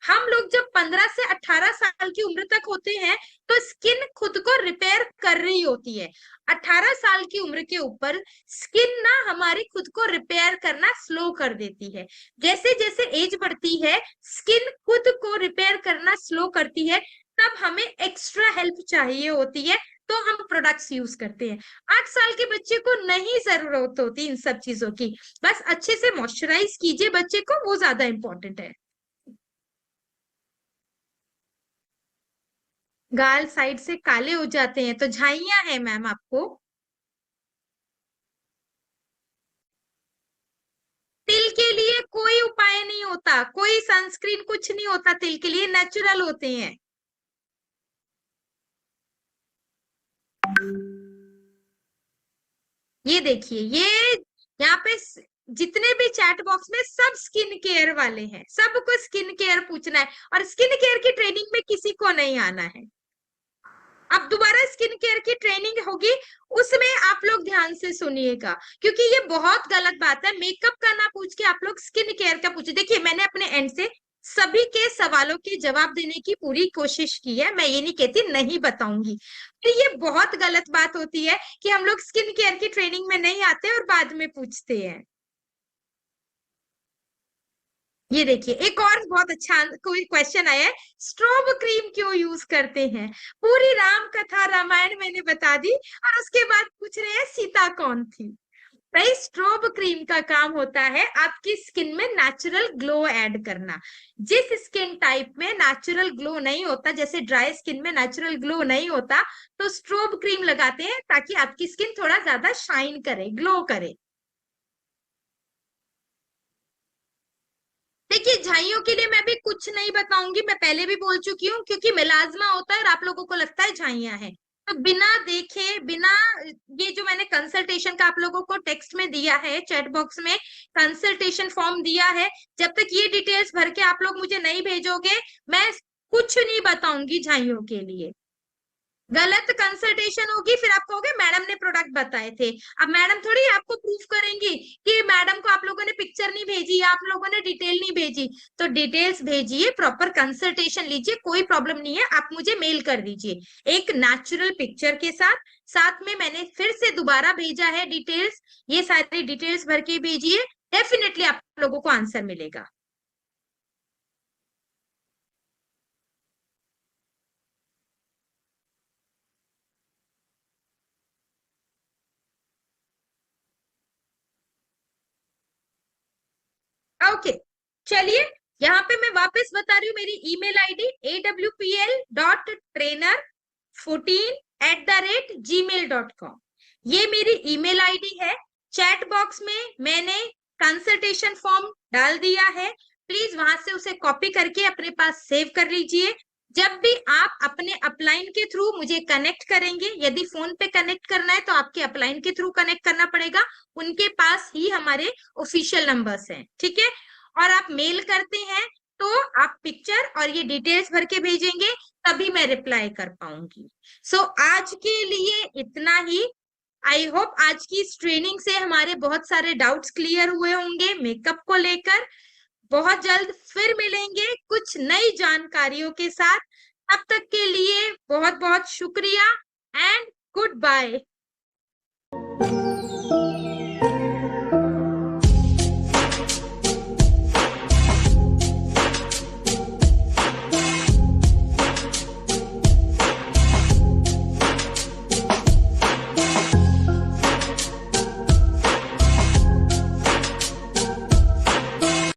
हम लोग जब 15 से 18 साल की उम्र तक होते हैं तो स्किन खुद को रिपेयर कर रही होती है। 18 साल की उम्र के ऊपर स्किन ना हमारी खुद को रिपेयर करना स्लो कर देती है। जैसे जैसे एज बढ़ती है स्किन खुद को रिपेयर करना स्लो करती है, तब हमें एक्स्ट्रा हेल्प चाहिए होती है, तो हम प्रोडक्ट्स यूज करते हैं। 8 साल के बच्चे को नहीं जरूरत होती इन सब चीजों की, बस अच्छे से मॉइस्चराइज कीजिए बच्चे को, वो ज्यादा इंपॉर्टेंट है। गाल साइड से काले हो जाते हैं तो झाइयां हैं मैम आपको। तिल के लिए कोई उपाय नहीं होता, कोई सनस्क्रीन कुछ नहीं होता, तिल के लिए नेचुरल होते हैं। ये देखिए, ये यहाँ पे जितने भी चैट बॉक्स में सब स्किन केयर वाले हैं, सबको स्किन केयर पूछना है और स्किन केयर की ट्रेनिंग में किसी को नहीं आना है। अब दोबारा स्किन केयर की ट्रेनिंग होगी, उसमें आप लोग ध्यान से सुनिएगा, क्योंकि ये बहुत गलत बात है, मेकअप का ना पूछ के आप लोग स्किन केयर का पूछे। देखिए मैंने अपने एंड से सभी के सवालों के जवाब देने की पूरी कोशिश की है, मैं ये नहीं कहती नहीं बताऊंगी। तो ये बहुत गलत बात होती है कि हम लोग स्किन केयर की ट्रेनिंग में नहीं आते और बाद में पूछते हैं। ये देखिए एक और बहुत अच्छा कोई क्वेश्चन आया है, स्ट्रोब क्रीम क्यों यूज करते हैं? पूरी राम कथा रामायण मैंने बता दी और उसके बाद पूछ रहे हैं सीता कौन थी। भाई स्ट्रोब क्रीम का काम होता है आपकी स्किन में नेचुरल ग्लो ऐड करना। जिस स्किन टाइप में नेचुरल ग्लो नहीं होता, जैसे ड्राई स्किन में नेचुरल ग्लो नहीं होता, तो स्ट्रोब क्रीम लगाते हैं ताकि आपकी स्किन थोड़ा ज्यादा शाइन करे, ग्लो करे। देखिए झाइयों के लिए मैं भी कुछ नहीं बताऊंगी, मैं पहले भी बोल चुकी हूँ, क्योंकि मेलाज्मा होता है और आप लोगों को लगता है झाइयां हैं, तो बिना देखे बिना, ये जो मैंने कंसल्टेशन का आप लोगों को टेक्स्ट में दिया है, चैट बॉक्स में कंसल्टेशन फॉर्म दिया है, जब तक ये डिटेल्स भर के आप लोग मुझे नहीं भेजोगे मैं कुछ नहीं बताऊंगी झाइयों के लिए। गलत कंसल्टेशन होगी, फिर आप कहोगे मैडम ने प्रोडक्ट बताए थे। अब मैडम थोड़ी आपको प्रूफ करेंगी कि मैडम को आप लोगों ने पिक्चर नहीं भेजी या आप लोगों ने डिटेल नहीं भेजी। तो डिटेल्स भेजिए, प्रॉपर कंसल्टेशन लीजिए, कोई प्रॉब्लम नहीं है, आप मुझे मेल कर दीजिए एक नेचुरल पिक्चर के साथ। साथ में मैंने फिर से दोबारा भेजा है डिटेल्स, ये सारी डिटेल्स भर के भेजिए, डेफिनेटली आप लोगों को आंसर मिलेगा। ओके चलिए, यहाँ पे मैं वापस बता रही हूँ मेरी ईमेल आईडी awpl.trainer14@gmail.com, ये मेरी ईमेल आईडी है। चैट बॉक्स में मैंने कंसल्टेशन फॉर्म डाल दिया है, प्लीज वहां से उसे कॉपी करके अपने पास सेव कर लीजिए। जब भी आप अपने अपलाइन के थ्रू मुझे कनेक्ट करेंगे, यदि फोन पे कनेक्ट करना है तो आपके अपलाइन के थ्रू कनेक्ट करना पड़ेगा, उनके पास ही हमारे ऑफिशियल नंबर्स हैं, ठीक है। और आप मेल करते हैं तो आप पिक्चर और ये डिटेल्स भर के भेजेंगे, तभी मैं रिप्लाई कर पाऊंगी। सो आज के लिए इतना ही। आई होप आज की इस ट्रेनिंग से हमारे बहुत सारे डाउट्स क्लियर हुए होंगे मेकअप को लेकर। बहुत जल्द फिर मिलेंगे कुछ नई जानकारियों के साथ, तब तक के लिए बहुत बहुत शुक्रिया एंड गुड बाय।